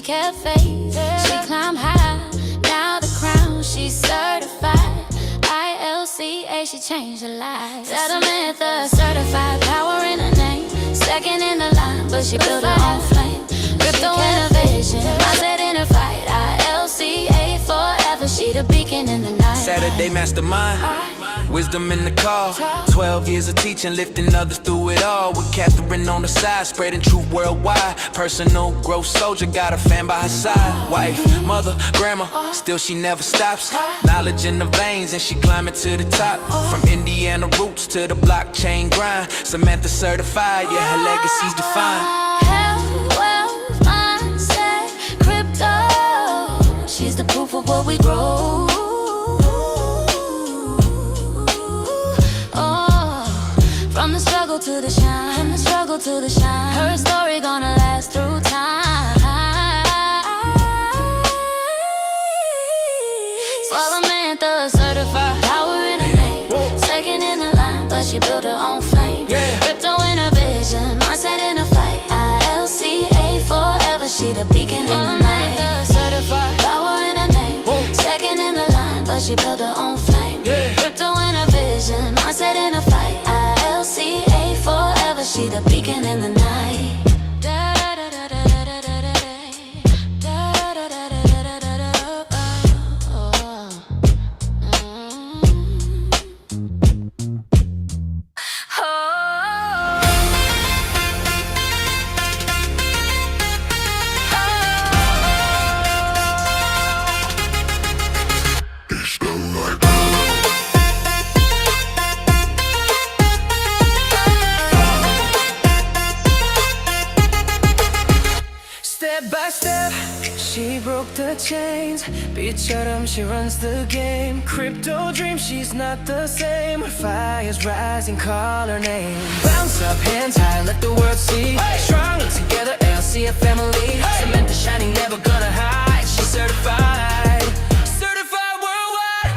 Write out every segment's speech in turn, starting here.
kept faith. She climbed high, now the crown, she's certified. ILCA, she changed her life. Settlement, certified, power in her name. Second in the line, but she built her own flame. Crypto innovation, mindset in her fight. ILCA forever, she the beacon in the night. Saturday mastermind, wisdom in the call. 12 years of teaching, lifting others through it all. With Catherine on the side, spreading truth worldwide. Personal growth soldier, got a fan by her side. Wife, mother, grandma, still she never stops. Knowledge in the veins and she climbing to the top. From Indiana roots to the blockchain grind. Samantha certified, yeah, her legacy's defined. Health, wealth, mindset, crypto. She's the proof of what we grow. From the struggle to the shine, from the struggle to the shine. Her story gonna last through time. Samantha certified, power in her name. Second in the line, but she built her own flame. Crypto innovation, mindset in a fight. ILCA forever, she the beacon in the night. Certified, power in her name. Second in the line, but she built her own flame. Crypto innovation, mindset in a fight. ILCA forever, she the beacon in the night. Step by step, she broke the chains. Bitch, she runs the game. Crypto dream, she's not the same. Her fire's rising, call her name. Bounce up, hands high, let the world see. Strong together, LC a family. Samantha shining, never gonna hide. She's certified, certified worldwide.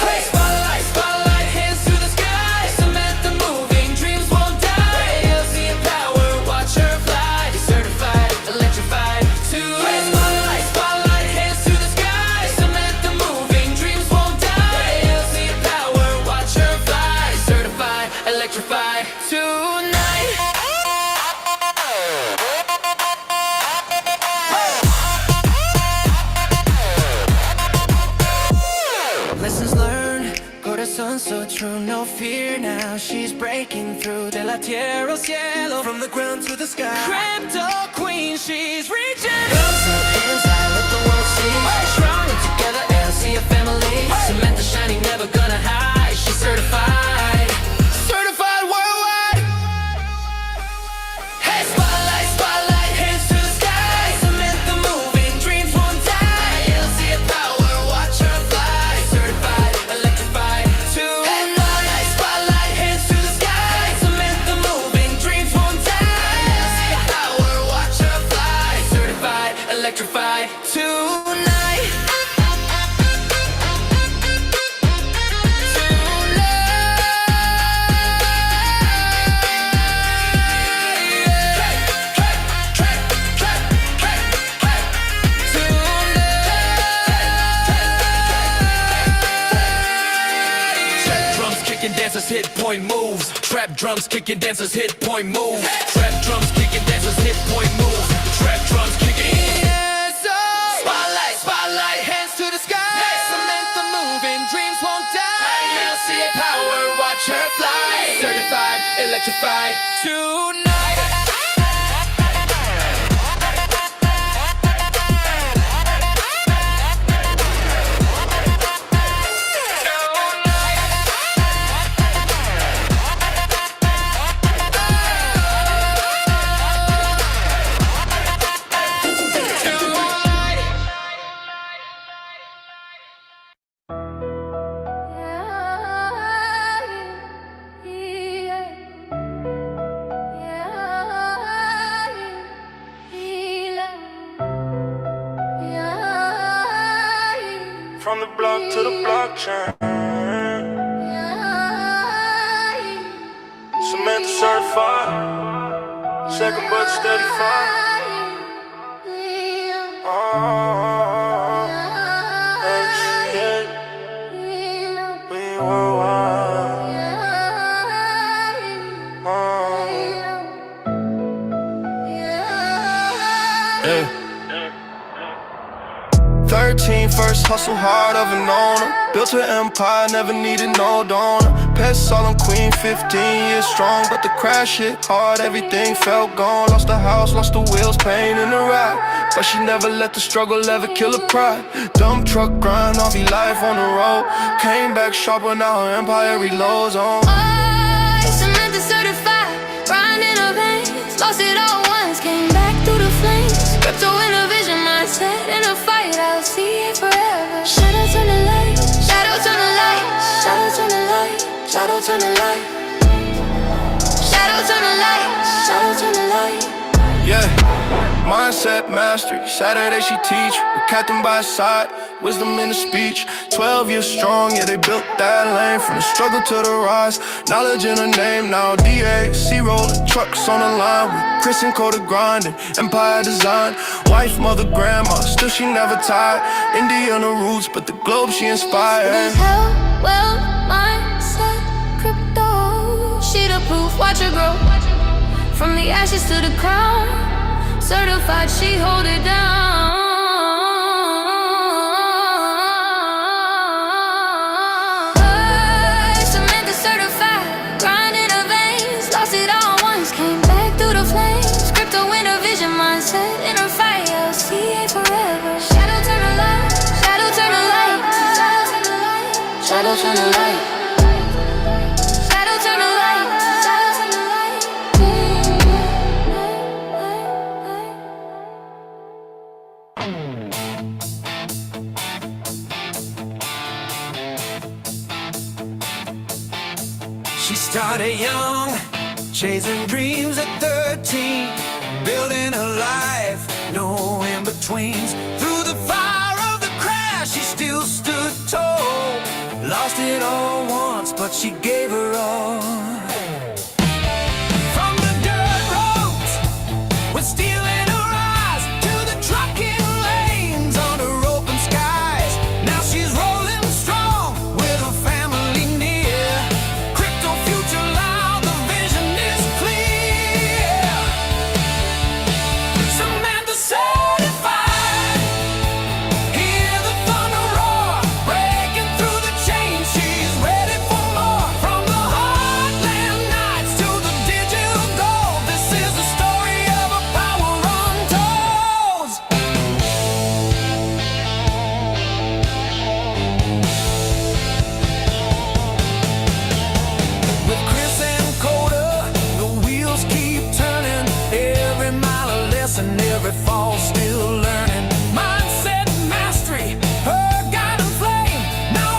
Hey, spotlight, spotlight, hands to the sky. Samantha moving, dreams won't die. LC a power, watch her fly. Certified, electrified, tonight. Spotlight, spotlight, hands to the sky. Samantha moving, dreams won't die. LC a power, watch her fly. Certified, electrified, tonight. Lessons learned, corazón so true, no fear now. She's breaking through, de la tierra al cielo, from the ground to the sky. Crypto queen, she's reaching. Thumbs up, hands high, let the world see. Strong together, LC a family. Samantha shining, never gonna hide. She's certified, certified worldwide. Hey, spotlight, spotlight, hands to the sky. Samantha moving, dreams won't die. LC a power, watch her fly. Certified, electrified, tonight. Spotlight, spotlight, hands to the sky. Samantha moving, dreams won't die. LC a power, watch her fly. Certified, electrified, tonight. Dancers hit point moves. Trap drums kicking, dancers hit point moves. Trap drums kicking, dancers hit point moves. Trap drums kicking. Yes, oh. Spotlight, spotlight, hands to the sky. Samantha moving, dreams won't die. LC power, watch her fly. Certified, electrified, tonight. From the block to the blockchain. Samantha certified. Second but steady fire. Yeah. 13, first hustle hard of an owner. Built an empire, never needed no donor. Pest solemn queen, 15 years strong. But the crash hit hard, everything felt gone. Lost the house, lost the wheels, pain in the ride. But she never let the struggle ever kill her pride. Dump truck grind, all be life on the road. Came back sharper, now her empire reloads on. Samantha certified, grind in her veins. Lost it all once, came back through the flames. Crypto in a vision, mindset in a fight. I'll see it forever. Shadow turn the light, shadow turn the light, shadow turn the light, shadow turn the light, shadow turn the light, shadow turn the light. Yeah, mindset mastery. Saturday she teach, with captain by his side, wisdom in the speech. 12 years strong, yeah, they built that lane. From the struggle to the rise, knowledge in her name. Now DA, C-rolling, trucks on the line. With Chris and Coda grinding, empire design. Wife, mother, grandma, still she never tired. Indiana roots, but the globe she inspired. With hell, well, mindset, crypto. She the proof, watch her grow. From the ashes to the crown, certified she hold it down. Samantha certified, grind in her veins. Lost it all once, came back through the flames. Crypto in her vision, mindset in her fight. ILCA forever. Shadow turn the light, shadow turn the light, shadow turn the light, shadow turn the light, shadow turn the light. She started young, chasing dreams at 13, building a life, no in-betweens. Through the fire of the crash, she still stood tall. Lost it all once, but she gave her all. From the dirt roads, with steel in her eyes, to the trucking lanes under open skies. Now she's rolling strong with her family near. Crypto future loud, the vision is clear. Samantha certified, hear the thunder roar, breaking through the chains. She's ready for more. From the heartland nights to the digital gold, this is the story of a power untold. With Chris and Coda, the wheels keep turning. Every mile a lesson, every fall still learning. Mindset mastery, her guiding flame. Now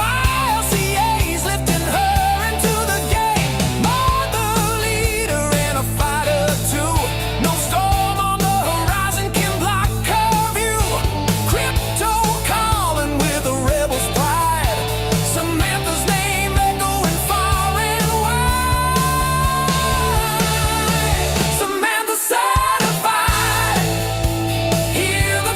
ILCA's lifting her into the game. Mother leader and a fighter too. No storm on the horizon can block her view. Crypto calling with a rebel's pride. Samantha's name echoing far and wide. Samantha certified, hear the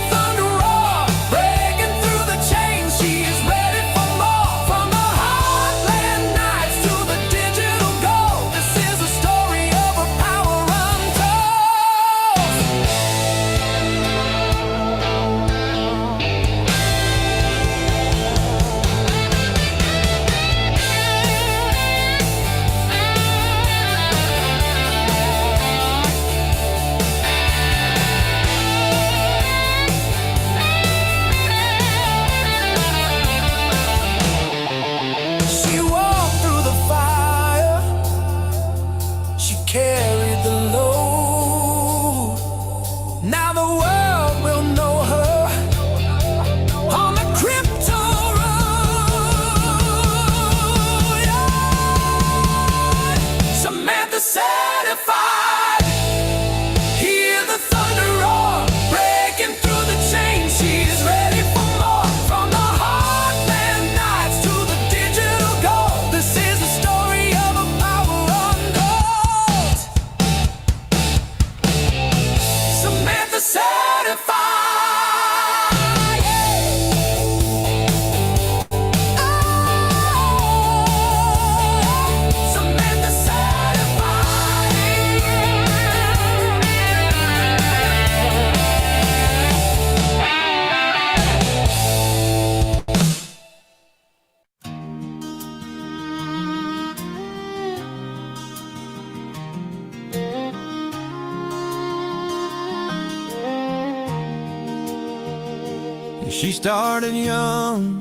She started young,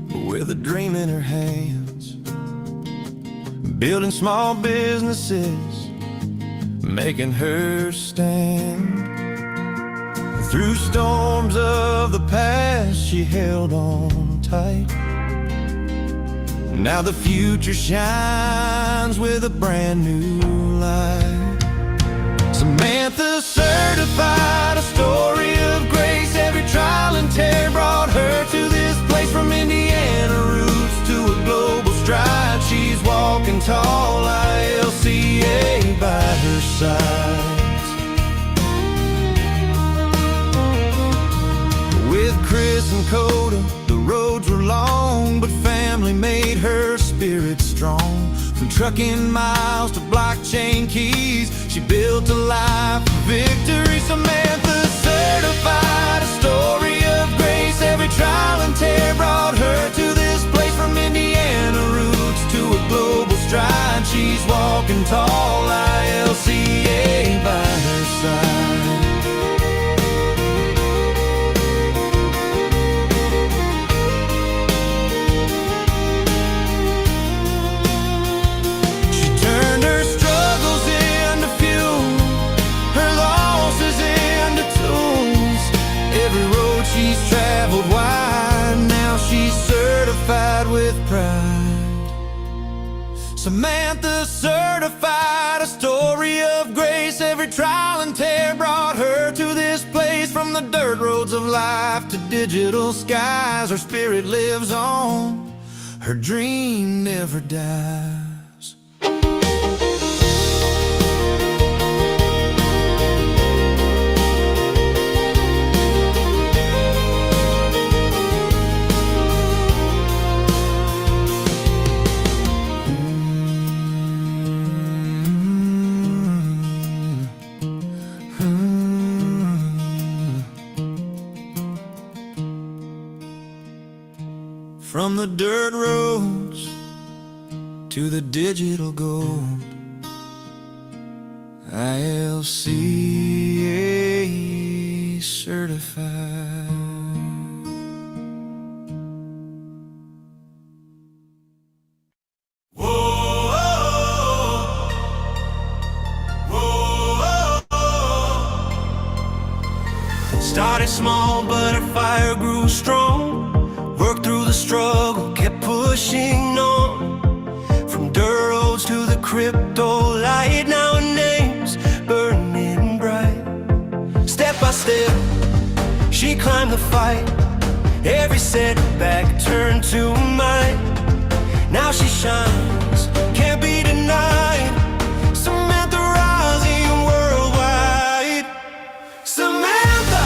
but with a dream in her hands, building small businesses, making her stand. Through storms of the past, she held on tight. Now the future shines with a brand new light. Samantha certified, a story of grace. Every trial and tear brought her to this place. From Indiana roots to a global stride, she's walking tall, ILCA by her side. With Chris and Coda, the roads were long, but family made her spirit strong. From trucking miles to blockchain keys, she built a life of victory. Samantha certified, a story of grace. Every trial and tear brought her to this place. From Indiana roots to a global stride, she's walking tall, ILCA by her side. She's traveled wide, now she's certified with pride. Samantha certified, a story of grace. Every trial and tear brought her to this place. From the dirt roads of life to digital skies, her spirit lives on, her dream never dies. From the dirt roads to the digital gold, ILCA certified. Started small, but her fire grew strong. Worked through the struggle, kept pushing on. From dirt roads to the crypto light, now her name's burning bright. Step by step, she climbed the fight. Every setback turned to might. Now she shines, can't be denied. Samantha rising worldwide. Samantha,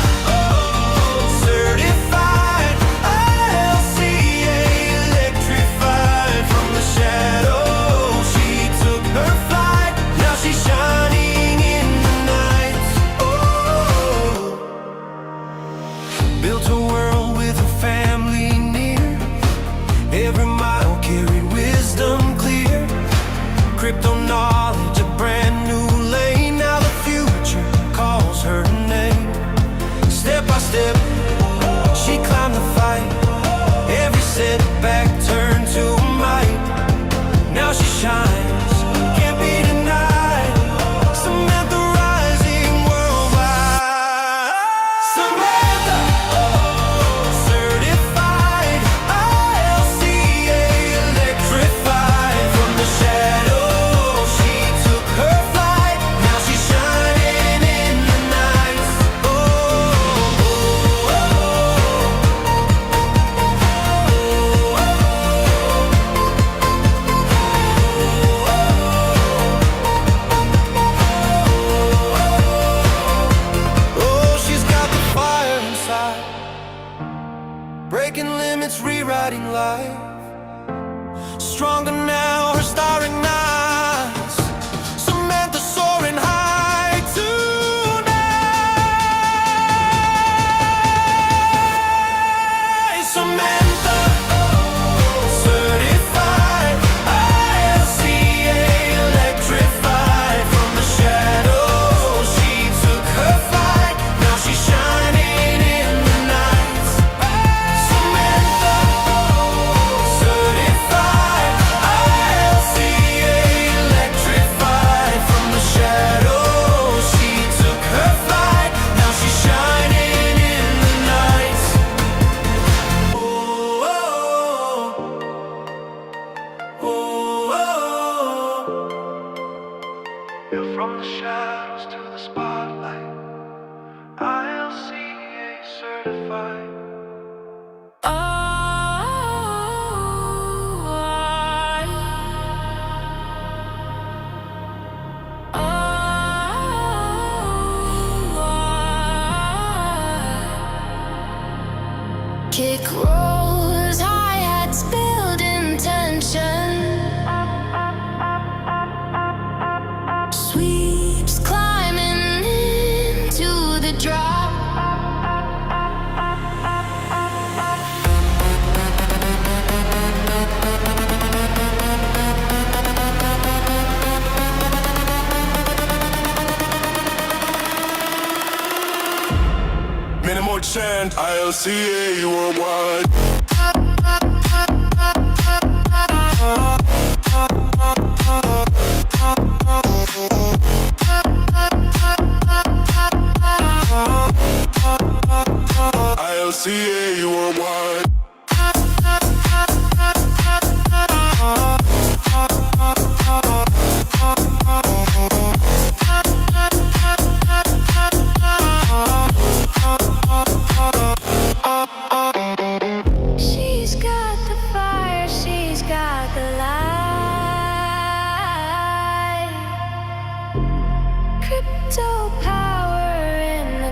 certified, ILCA electrified. From the shadows she took her flight. Now she's shining in the night. Oh, built a world with her family near. Every mile carried wisdom clear. Crypto knowledge, a brand new lane. Now the future calls her name. Step by step, she climbed the fight. Every setback turned to might. Now she shines, can't be denied. Samantha rising worldwide. Samantha, certified, ILCA electrified. From the shadows she took her flight. Now she's shining in the night. Oh, she's got the fire inside, breaking limits, rewriting life. Stronger now, her star ignites. Samantha soaring high tonight. Samantha, certified, ILCA electrified. From the shadows she took her flight. Now she's shining in the night. Kick rolls, hi-hats, building tension. Sweeps climbing into the drop. Minimal chant, ILCA worldwide. ILCA worldwide. She's got the fire, she's got the light. Crypto power in the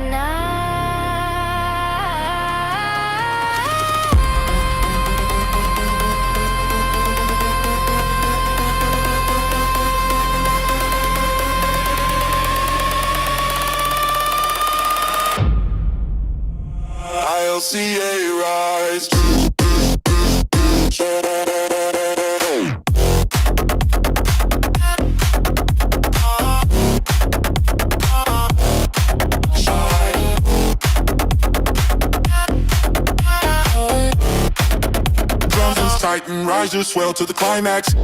ILCA rise. Drums and tighten, risers swell to the climax.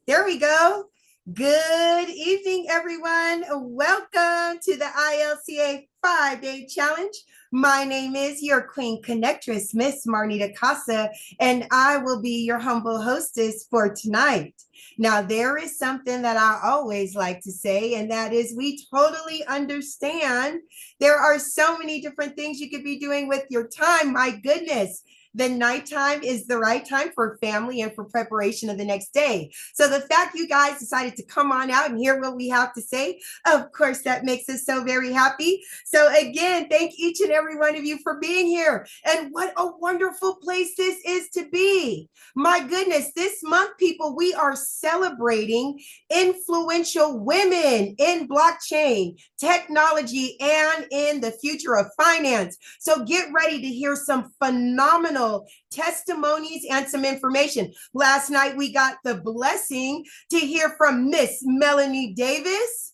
There we go. Good evening, everyone. Welcome to the ILCA 5-Day Challenge. My name is your Queen Connectress, Miss Marnita Casa, and I will be your humble hostess for tonight. Now, there is something that I always like to say, and that is we totally understand there are so many different things you could be doing with your time. My goodness. The nighttime is the right time for family and for preparation of the next day. So the fact you guys decided to come on out and hear what we have to say, of course, that makes us so very happy. So again, thank each and every one of you for being here. And what a wonderful place this is to be. My goodness, this month, people, we are celebrating influential women in blockchain, technology, and in the future of finance. So get ready to hear some phenomenal testimonies and some information. Last night, we got the blessing to hear from Miss Melanie Davis.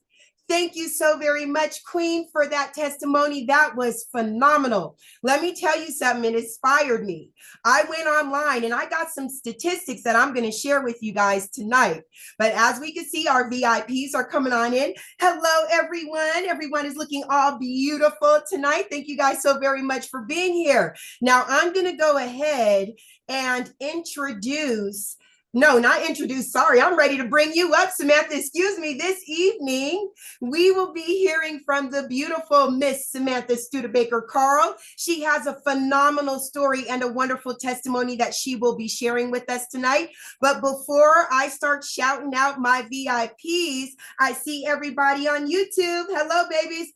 Thank you so very much, Queen, for that testimony. That was phenomenal. Let me tell you something, it inspired me. I went online and I got some statistics that I'm going to share with you guys tonight. But as we can see, our VIPs are coming on in. Hello, everyone. Everyone is looking all beautiful tonight. Thank you guys so very much for being here. Now, I'm going to go ahead and introduce sorry, I'm ready to bring you up, Samantha. Excuse me. This evening, we will be hearing from the beautiful Miss Samantha Studebaker-Carl. She has a phenomenal story and a wonderful testimony that she will be sharing with us tonight. But before I start shouting out my VIPs, I see everybody on YouTube. Hello, babies.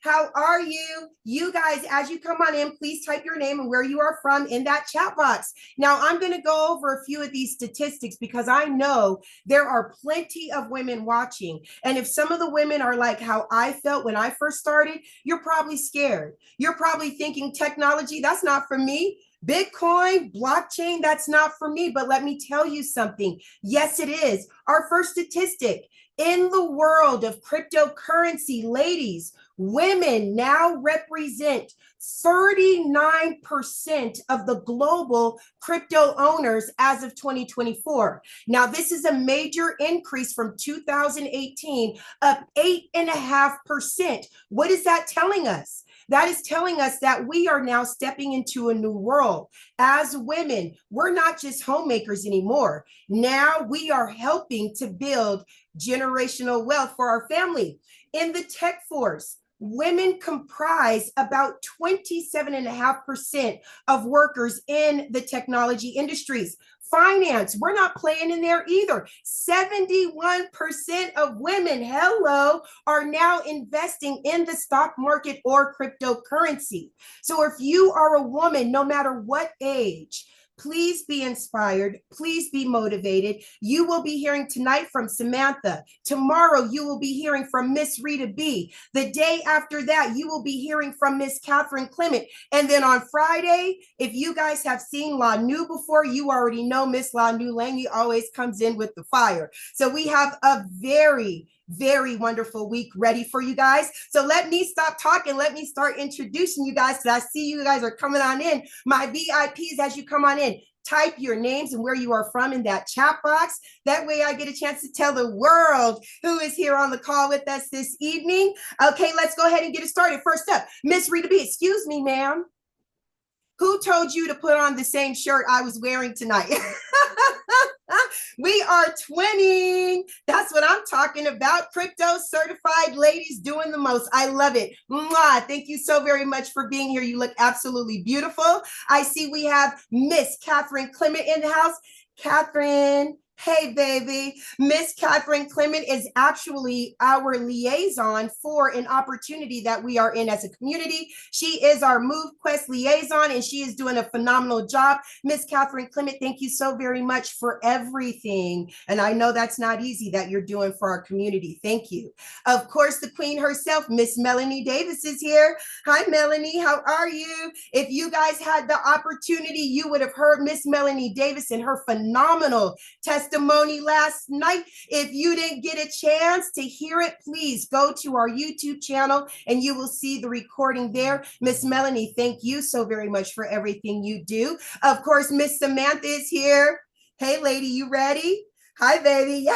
How are you? You guys, as you come on in, please type your name and where you are from in that chat box. Now, I'm going to go over a few of these statistics because I know there are plenty of women watching. And if some of the women are like how I felt when I first started, you're probably scared. You're probably thinking technology, that's not for me. Bitcoin, blockchain, that's not for me. But let me tell you something. Yes, it is. Our first statistic in the world of cryptocurrency, ladies, women now represent 39% of the global crypto owners as of 2024. Now, this is a major increase from 2018, up 8.5%. What is that telling us? That is telling us that we are now stepping into a new world. As women, we're not just homemakers anymore. Now we are helping to build generational wealth for our family. In the tech force, women comprise about 27.5% of workers in the technology industries. Finance, we're not playing in there either. 71% of women, hello, are now investing in the stock market or cryptocurrency. So if you are a woman, no matter what age, please be inspired. Please be motivated. You will be hearing tonight from Samantha. Tomorrow, you will be hearing from Miss Rita B. The day after that, you will be hearing from Miss Catherine Clement. And then on Friday, if you guys have seen La Nu before, you already know Miss La Nu Laney always comes in with the fire. So we have a very wonderful week ready for you guys. So let me stop talking. Let me start introducing you guys because I see you guys are coming on in. My VIPs, as you come on in, type your names and where you are from in that chat box. That way I get a chance to tell the world who is here on the call with us this evening. Okay, let's go ahead and get it started. First up, Miss Rita B. Excuse me, ma'am. Who told you to put on the same shirt I was wearing tonight? We are twinning. That's what I'm talking about. Crypto certified ladies doing the most. I love it. Mwah. Thank you so very much for being here. You look absolutely beautiful. I see we have Miss Catherine Clement in the house. Catherine, hey, baby. Miss Catherine Clement is actually our liaison for an opportunity that we are in as a community. She is our Move Quest liaison, and she is doing a phenomenal job. Miss Catherine Clement, thank you so very much for everything. And I know that's not easy that you're doing for our community. Thank you. Of course, the queen herself, Miss Melanie Davis, is here. Hi, Melanie. How are you? If you guys had the opportunity, you would have heard Miss Melanie Davis and her phenomenal testimony last night. If you didn't get a chance to hear it, please go to our YouTube channel and you will see the recording there. Miss Melanie, thank you so very much for everything you do. Of course, Miss Samantha is here. Hey, lady, you ready? Hi, baby.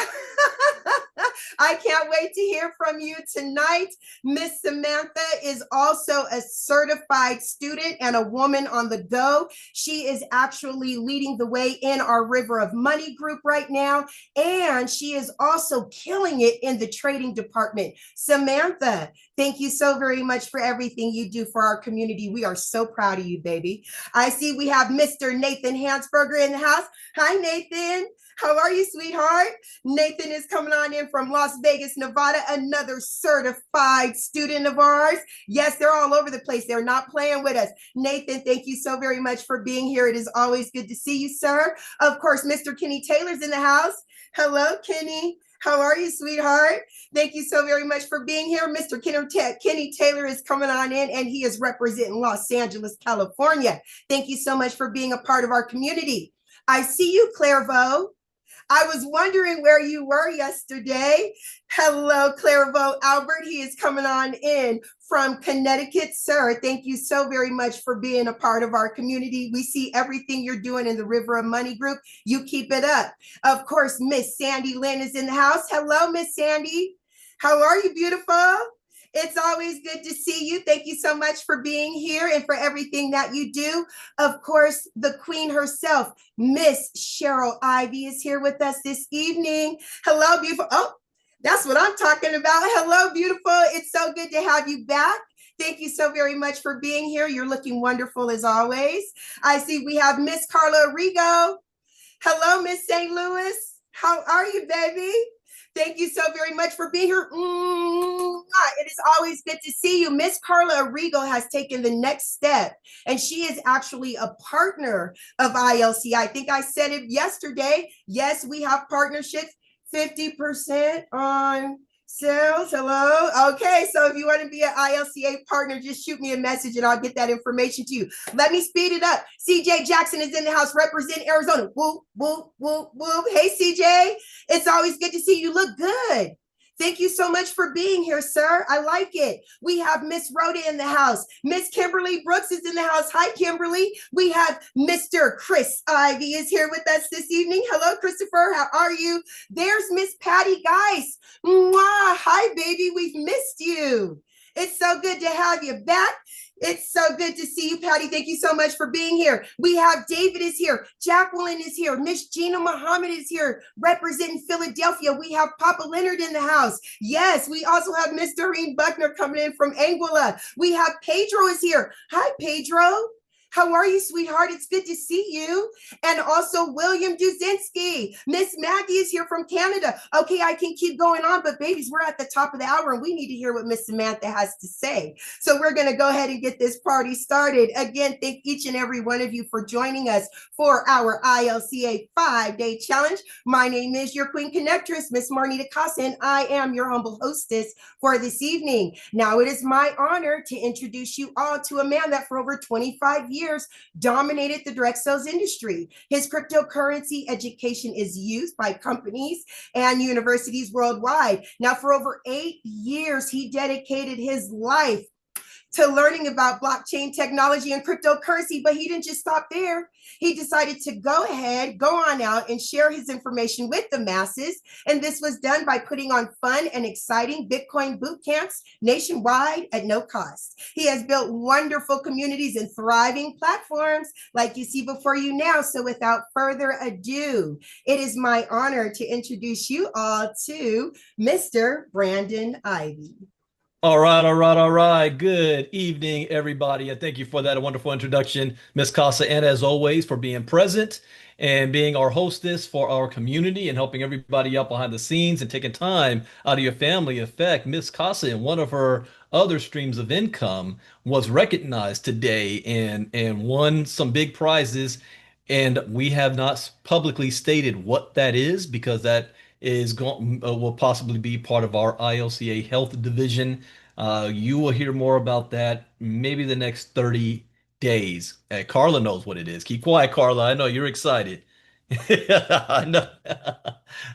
I can't wait to hear from you tonight. Miss Samantha is also a certified student and a woman on the go. She is actually leading the way in our River of Money group right now, and she is also killing it in the trading department. Samantha, thank you so very much for everything you do for our community. We are so proud of you, baby. I see we have Mr. Nathan Hansberger in the house. Hi, Nathan. How are you, sweetheart? Nathan is coming on in from Las Vegas, Nevada, another certified student of ours. Yes, they're all over the place. They're not playing with us. Nathan, thank you so very much for being here. It is always good to see you, sir. Of course, Mr. Kenny Taylor's in the house. Hello, Kenny. How are you, sweetheart? Thank you so very much for being here. Mr. Kenny Taylor is coming on in, and he is representing Los Angeles, California. Thank you so much for being a part of our community. I see you, Clairvaux. I was wondering where you were yesterday. Hello, Clairvaux Albert. He is coming on in from Connecticut. Sir, thank you so very much for being a part of our community. We see everything you're doing in the River of Money group. You keep it up. Of course, Miss Sandy Lynn is in the house. Hello, Miss Sandy. How are you, beautiful? It's always good to see you. Thank you so much for being here and for everything that you do. Of course, the queen herself, Miss Cheryl Ivey, is here with us this evening. Hello, beautiful. Oh, that's what I'm talking about. Hello, beautiful. It's so good to have you back. Thank you so very much for being here. You're looking wonderful as always. I see we have Miss Carla Rigo. Hello, Miss St. Louis. How are you, baby? Thank you so very much for being here. It is always good to see you. Miss Carla Arrigo has taken the next step, and she is actually a partner of ILC. I think I said it yesterday. Yes, we have partnerships, 50% on sales. Hello. Okay. So if you want to be an ILCA partner, just shoot me a message and I'll get that information to you. Let me speed it up. CJ Jackson is in the house, represent Arizona. Whoop, whoop, whoop, whoop. Hey, CJ. It's always good to see you. Look good. Thank you so much for being here, sir. I like it. We have Miss Rhoda in the house. Miss Kimberly Brooks is in the house. Hi, Kimberly. We have Mr. Chris Ivey is here with us this evening. Hello, Christopher. How are you? There's Miss Patty Geis. Mwah. Hi, baby. We've missed you. It's so good to have you back. It's so good to see you, Patty. Thank you so much for being here. We have David is here. Jacqueline is here. Miss Gina Muhammad is here representing Philadelphia. We have Papa Leonard in the house. Yes, we also have Miss Doreen Buckner coming in from Anguilla. We have Pedro is here. Hi, Pedro. How are you, sweetheart? It's good to see you. And also William Duzinski. Miss Maggie is here from Canada. Okay, I can keep going on, but babies, we're at the top of the hour and we need to hear what Miss Samantha has to say. So we're going to go ahead and get this party started. Again, thank each and every one of you for joining us for our ILCA 5-day challenge. My name is your Queen Connectress, Miss Marnita Casa, and I am your humble hostess for this evening. Now, it is my honor to introduce you all to a man that for over 25 years dominated the direct sales industry. His cryptocurrency education is used by companies and universities worldwide. Now, for over 8 years, he dedicated his life to learning about blockchain technology and cryptocurrency, but he didn't just stop there. He decided to go on out and share his information with the masses. And this was done by putting on fun and exciting Bitcoin boot camps nationwide at no cost. He has built wonderful communities and thriving platforms like you see before you now. So without further ado, it is my honor to introduce you all to Mr. Brandon Ivey. All right, all right, all right. Good evening, everybody. And thank you for that wonderful introduction, Miss Casa, and as always, for being present and being our hostess for our community and helping everybody out behind the scenes and taking time out of your family. In fact, Miss Casa, in one of her other streams of income, was recognized today and won some big prizes. And we have not publicly stated what that is because that is going will possibly be part of our ILCA Health Division. You will hear more about that maybe the next 30 days. Carla knows what it is. Keep quiet, Carla. I know you're excited. I know.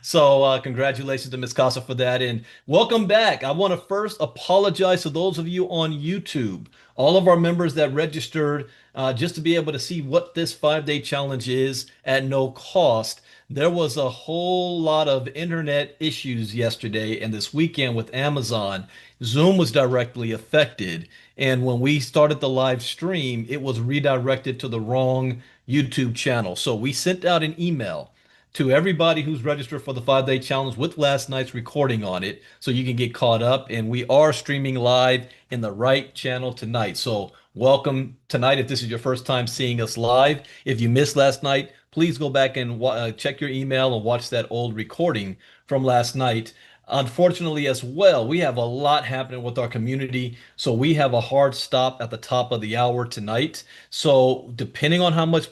So congratulations to Miss Casa for that, and welcome back. I want to first apologize to those of you on YouTube, all of our members that registered just to be able to see what this 5-day challenge is at no cost. There was a whole lot of internet issues yesterday and this weekend with Amazon. Zoom was directly affected. And when we started the live stream, it was redirected to the wrong YouTube channel. So we sent out an email to everybody who's registered for the 5-day challenge with last night's recording on it so you can get caught up. And we are streaming live in the right channel tonight. So welcome tonight if this is your first time seeing us live. If you missed last night, please go back and check your email and watch that old recording from last night. Unfortunately, as well, we have a lot happening with our community, so we have a hard stop at the top of the hour tonight. So depending on how much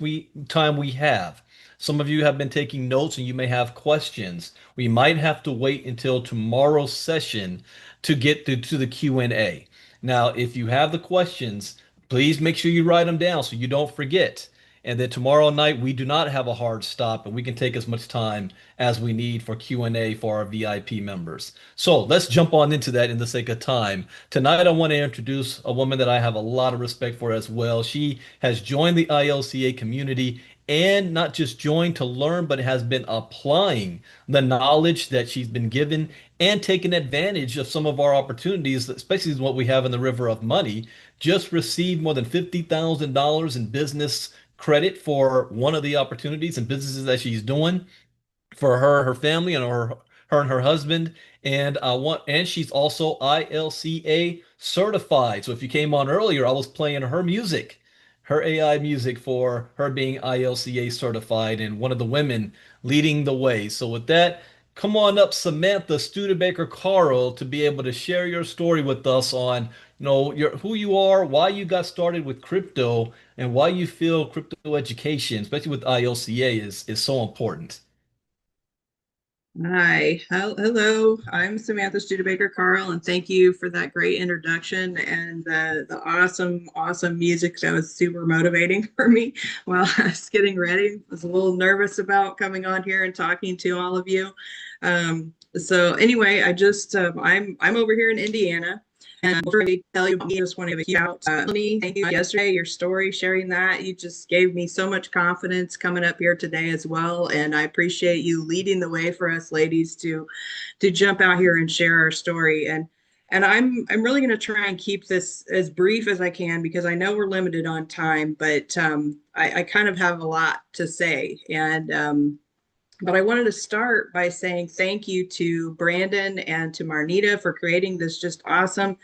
time we have, some of you have been taking notes and you may have questions. We might have to wait until tomorrow's session to get to the Q&A. Now, if you have the questions, please make sure you write them down so you don't forget. And then tomorrow night, we do not have a hard stop and we can take as much time as we need for Q&A for our VIP members. So let's jump on into that in the sake of time. Tonight, I want to introduce a woman that I have a lot of respect for as well. She has joined the ILCA community and not just joined to learn, but has been applying the knowledge that she's been given and taking advantage of some of our opportunities, especially what we have in the River of Money. Just received more than $50,000 in business credit for one of the opportunities and businesses that she's doing for her family, and her and her husband. And she's also ILCA certified. So if you came on earlier, I was playing her music, her AI music for her being ILCA certified and one of the women leading the way. So with that, come on up, Samantha Studebaker Carl, to be able to share your story with us on, who you are, why you got started with crypto, and why you feel crypto education, especially with ILCA, is so important. Hi, hello. I'm Samantha Studebaker Carl, and thank you for that great introduction and the awesome music. That was super motivating for me while I was getting ready. I was a little nervous about coming on here and talking to all of you. So anyway, I'm over here in Indiana. And before I tell you about me, I just want to give a huge out. Melanie, thank you yesterday, your story, sharing that. You just gave me so much confidence coming up here today as well. And I appreciate you leading the way for us ladies to jump out here and share our story. And I'm really going to try and keep this as brief as I can because I know we're limited on time, but I kind of have a lot to say. But I wanted to start by saying thank you to Brandon and to Marnita for creating this just awesome,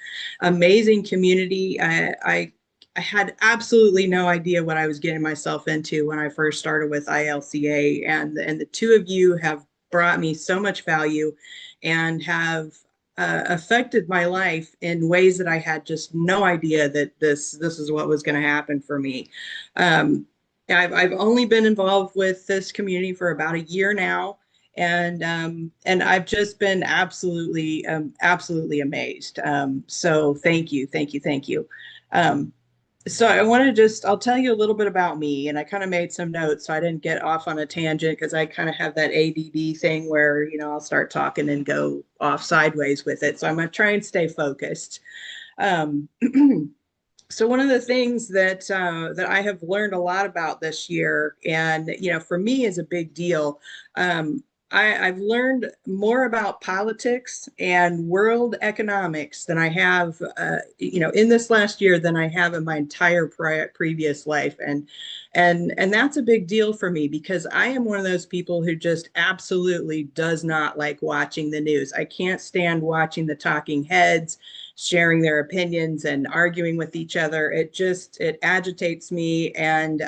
amazing community. I had absolutely no idea what I was getting myself into when I first started with ILCA, and the two of you have brought me so much value and have affected my life in ways that I had just no idea that this is what was going to happen for me. I've only been involved with this community for about a year now, and I've just been absolutely amazed. So thank you, thank you, thank you. So I want to I'll tell you a little bit about me, and I kind of made some notes so I didn't get off on a tangent because I kind of have that ADD thing where, I'll start talking and go off sideways with it. So I'm going to try and stay focused. Um, So one of the things that I have learned a lot about this year, and for me is a big deal. I've learned more about politics and world economics than I have, in this last year than I have in my entire previous life, and that's a big deal for me because I am one of those people who just absolutely does not like watching the news. I can't stand watching the talking heads sharing their opinions and arguing with each other. It agitates me, and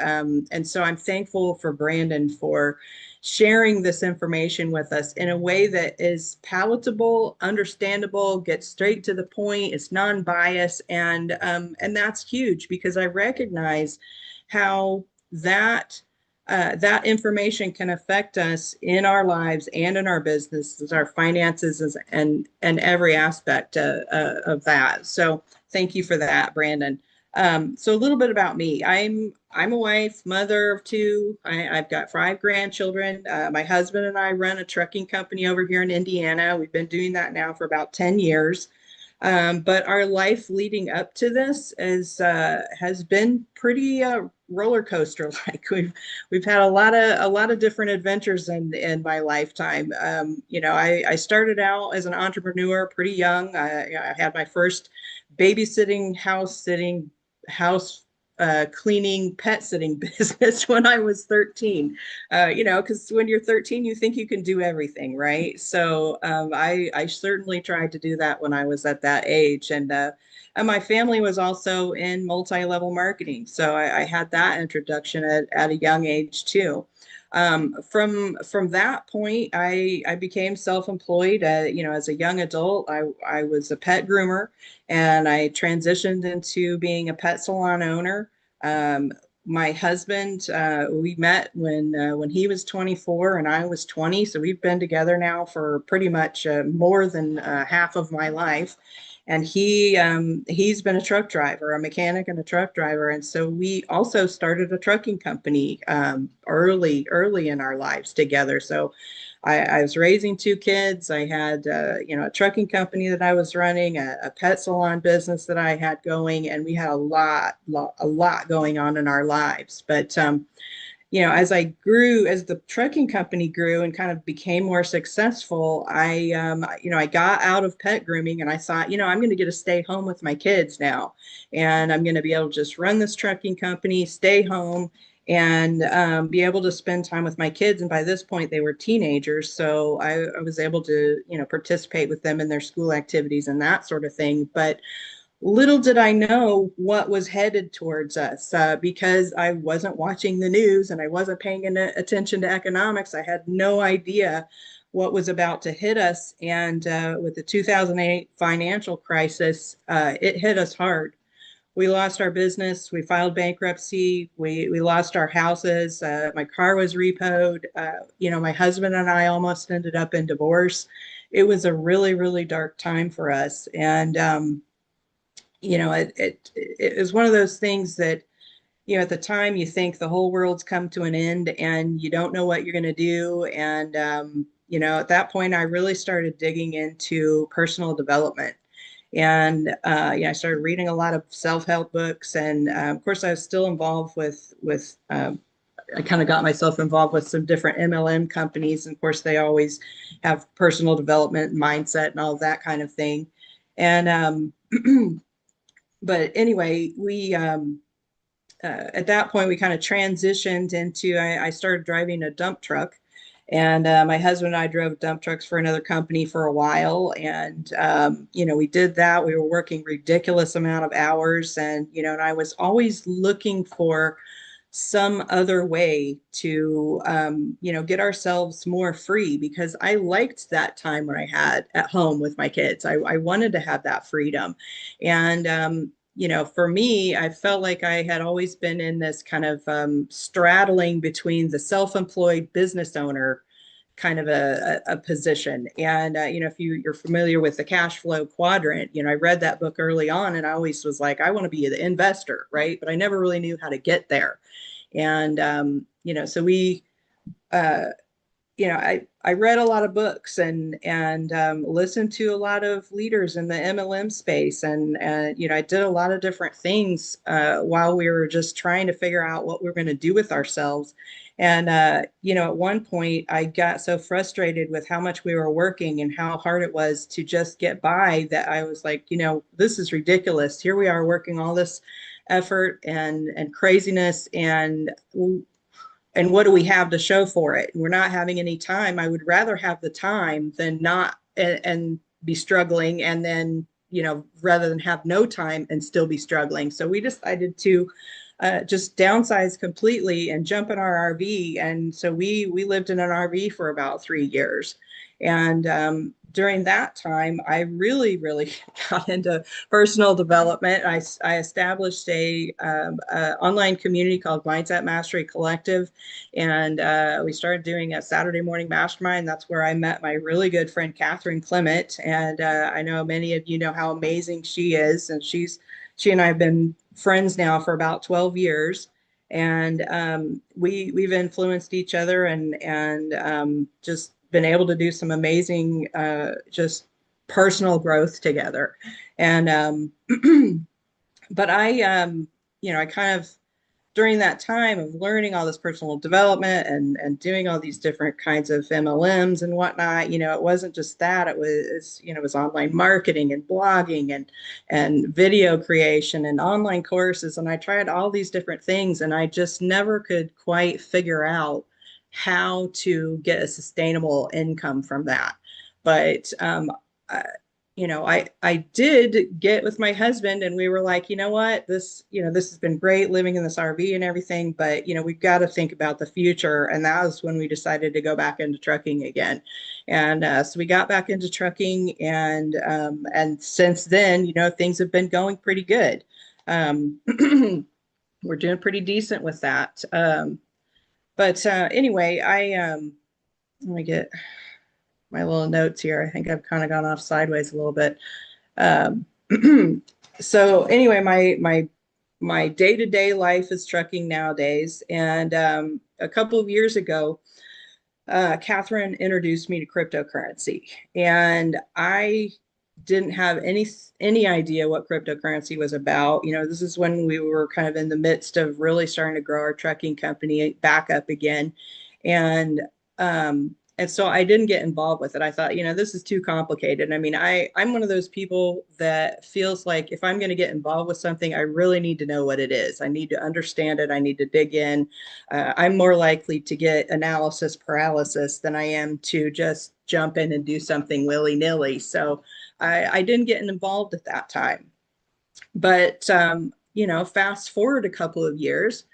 so I'm thankful for Brandon for sharing this information with us in a way that is palatable, understandable, gets straight to the point, it's non-biased, and that's huge because I recognize how that information can affect us in our lives and in our businesses, our finances, and every aspect of that. So thank you for that, Brandon. So a little bit about me. I'm a wife, mother of two. I've got 5 grandchildren. My husband and I run a trucking company over here in Indiana. We've been doing that now for about 10 years. But our life leading up to this has been pretty roller coaster like. We've had a lot of different adventures in my lifetime. I started out as an entrepreneur pretty young. I had my first babysitting, house cleaning, pet sitting business when I was 13. Because when you're 13, you think you can do everything, right? So I certainly tried to do that when I was at that age. And my family was also in multi-level marketing. So I had that introduction at a young age too. From that point, I became self-employed. As a young adult, I was a pet groomer, and I transitioned into being a pet salon owner. My husband, we met when he was 24 and I was 20, so we've been together now for pretty much more than half of my life. And he's been a truck driver, a mechanic and a truck driver, and so we also started a trucking company early in our lives together. So I was raising 2 kids. I had a trucking company that I was running, a pet salon business that I had going, and we had a lot going on in our lives. But as the trucking company grew and kind of became more successful, I got out of pet grooming and I thought, I'm going to get to stay home with my kids now, and I'm going to be able to just run this trucking company, stay home, and be able to spend time with my kids. And by this point, they were teenagers, so I was able to, participate with them in their school activities and that sort of thing. But little did I know what was headed towards us because I wasn't watching the news and I wasn't paying attention to economics. I had no idea what was about to hit us. And with the 2008 financial crisis, it hit us hard. We lost our business. We filed bankruptcy. We lost our houses. My car was repoed. My husband and I almost ended up in divorce. It was a really, really dark time for us. And, it was one of those things that, at the time you think the whole world's come to an end and you don't know what you're going to do. And, at that point, I really started digging into personal development. And I started reading a lot of self-help books, and of course, I was still involved with. I kind of got myself involved with some different MLM companies, and of course, they always have personal development, mindset, and all of that kind of thing. And but anyway, we at that point we kind of transitioned into. I started driving a dump truck. And my husband and I drove dump trucks for another company for a while. And, we did that. We were working ridiculous amount of hours. And, and I was always looking for some other way to, get ourselves more free, because I liked that time when I had at home with my kids. I wanted to have that freedom. And, for me, I felt like I had always been in this kind of straddling between the self-employed business owner kind of a position. And, if you're familiar with the cash flow quadrant, I read that book early on, and I always was like, I want to be the investor, right? But I never really knew how to get there. And, so we, I read a lot of books and listened to a lot of leaders in the MLM space, and I did a lot of different things while we were just trying to figure out what we we're going to do with ourselves. And at one point, I got so frustrated with how much we were working and how hard it was to just get by that I was like, this is ridiculous. Here we are working all this effort and craziness, and what do we have to show for it? We're not having any time. I would rather have the time than not and be struggling, and then, rather than have no time and still be struggling. So we decided to just downsize completely and jump in our RV. And so we lived in an RV for about 3 years. And during that time, I really, really got into personal development. I established a online community called Mindset Mastery Collective, and we started doing a Saturday morning mastermind. That's where I met my really good friend Catherine Clement, and I know many of you know how amazing she is, and she and I have been friends now for about 12 years. And we've influenced each other and just been able to do some amazing just personal growth together. And but I kind of, during that time of learning all this personal development and doing all these different kinds of MLMs and whatnot, it wasn't just that. It was, it was online marketing and blogging and video creation and online courses. And I tried all these different things, and I just never could quite figure out how to get a sustainable income from that. But I did get with my husband, and we were like, what, this has been great living in this RV and everything, but we've got to think about the future. And that was when we decided to go back into trucking again. And so we got back into trucking, and since then, things have been going pretty good. We're doing pretty decent with that. But anyway, let me get my little notes here. I think I've kind of gone off sideways a little bit. So anyway, my day-to-day life is trucking nowadays. And a couple of years ago, Catherine introduced me to cryptocurrency, and I didn't have any idea what cryptocurrency was about. This is when we were kind of in the midst of really starting to grow our trucking company back up again. And so I didn't get involved with it. I thought, this is too complicated. I mean, I'm one of those people that feels like if I'm going to get involved with something, I really need to know what it is. I need to understand it. I need to dig in. I'm more likely to get analysis paralysis than I am to just jump in and do something willy-nilly. So I didn't get involved at that time. But, fast forward a couple of years,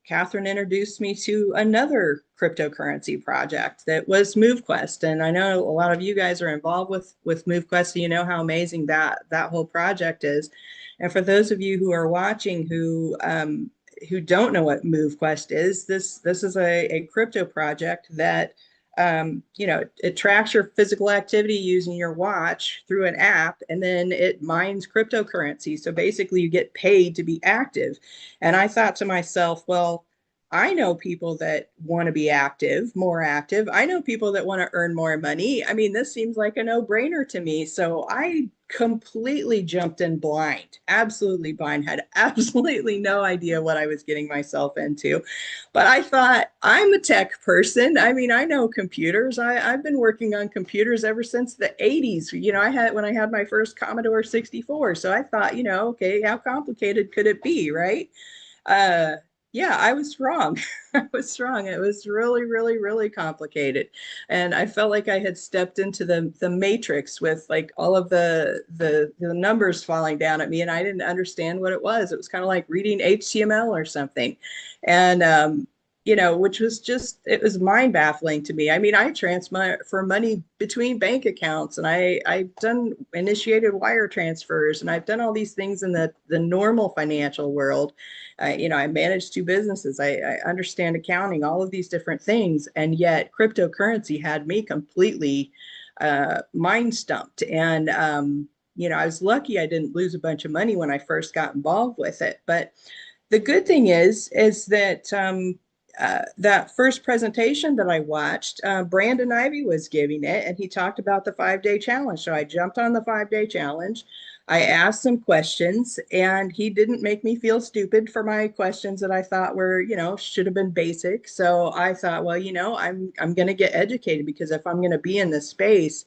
Catherine introduced me to another cryptocurrency project that was MoveQuest. And I know a lot of you guys are involved with MoveQuest, so you know how amazing that whole project is. And for those of you who are watching who don't know what MoveQuest is, this is a crypto project that it tracks your physical activity using your watch through an app, and then it mines cryptocurrency. So basically you get paid to be active. And I thought to myself, well, I know people that want to be active, more active. I know people that want to earn more money. I mean, this seems like a no-brainer to me. So I completely jumped in blind, absolutely blind, had absolutely no idea what I was getting myself into. But I thought, I'm a tech person. I mean, I know computers. I've been working on computers ever since the 80s. When I had my first Commodore 64. So I thought, okay, how complicated could it be, right? Uh, yeah, I was wrong. I was wrong. It was really, really, really complicated. And I felt like I had stepped into the matrix with like all of the numbers falling down at me, and I didn't understand what it was. It was kind of like reading HTML or something. And which was it was mind baffling to me. I mean, I transfer money between bank accounts, and I've done initiated wire transfers, and I've done all these things in the normal financial world. I manage two businesses. I understand accounting, all of these different things. And yet cryptocurrency had me completely mind stumped. And, I was lucky I didn't lose a bunch of money when I first got involved with it. But the good thing is that that first presentation that I watched, Brandon Ivey was giving it, and he talked about the 5-day challenge. So I jumped on the 5-day challenge. I asked some questions, and he didn't make me feel stupid for my questions that I thought were, should have been basic. So I thought, well, I'm going to get educated, because if I'm going to be in this space,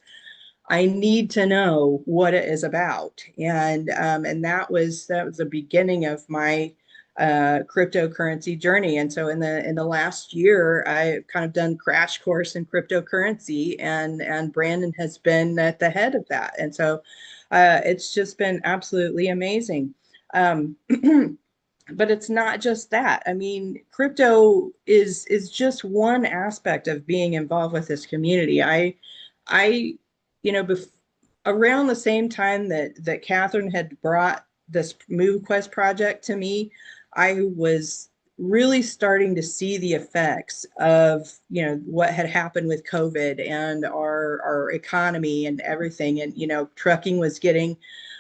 I need to know what it is about. And that was the beginning of my cryptocurrency journey. And so in the last year, I kind of done crash course in cryptocurrency, and Brandon has been at the head of that. And so it's just been absolutely amazing. But it's not just that. I mean, crypto is just one aspect of being involved with this community. Around the same time that Catherine had brought this MoveQuest project to me, I was really starting to see the effects of what had happened with COVID and our economy and everything. And trucking was getting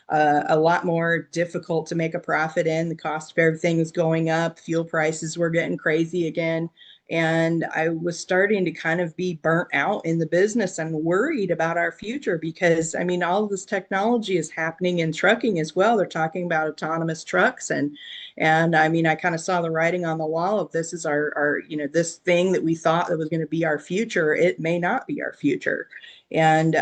a lot more difficult to make a profit in. The cost of everything was going up. Fuel prices were getting crazy again. And I was starting to kind of be burnt out in the business and worried about our future, because I mean, all of this technology is happening in trucking as well. They're talking about autonomous trucks, and I mean, I kind of saw the writing on the wall of this is our this thing that we thought that was going to be our future. It may not be our future. And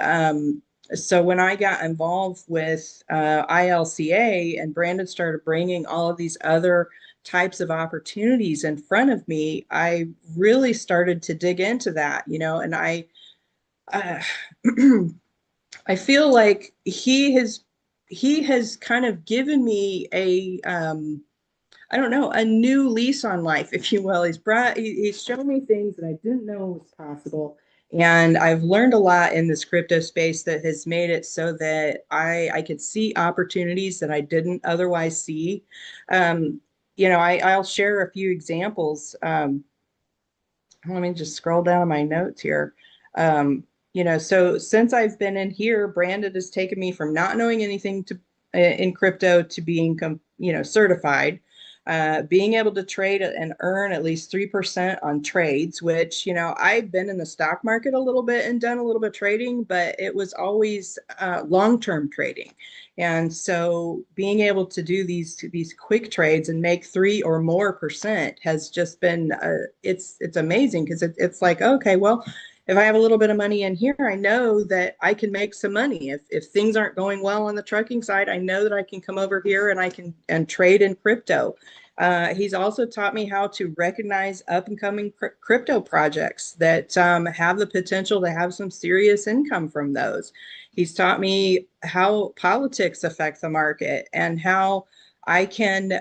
so when I got involved with ILCA, and Brandon started bringing all of these other types of opportunities in front of me, I really started to dig into that, and I I feel like he has kind of given me a I don't know, a new lease on life, if you will. He's shown me things that I didn't know was possible. And I've learned a lot in this crypto space that has made it so that I could see opportunities that I didn't otherwise see. I'll share a few examples. Let me just scroll down my notes here. So since I've been in here, Brandon has taken me from not knowing anything in crypto to being, certified. Being able to trade and earn at least 3% on trades, which, I've been in the stock market a little bit and done a little bit of trading, but it was always long-term trading. And so being able to do these quick trades and make 3% or more has just been, it's amazing, because it's like, okay, well, if I have a little bit of money in here, I know that I can make some money. If things aren't going well on the trucking side, I know that I can come over here and I can trade in crypto. He's also taught me how to recognize up and coming crypto projects that have the potential to have some serious income from those. He's taught me how politics affect the market, and how I can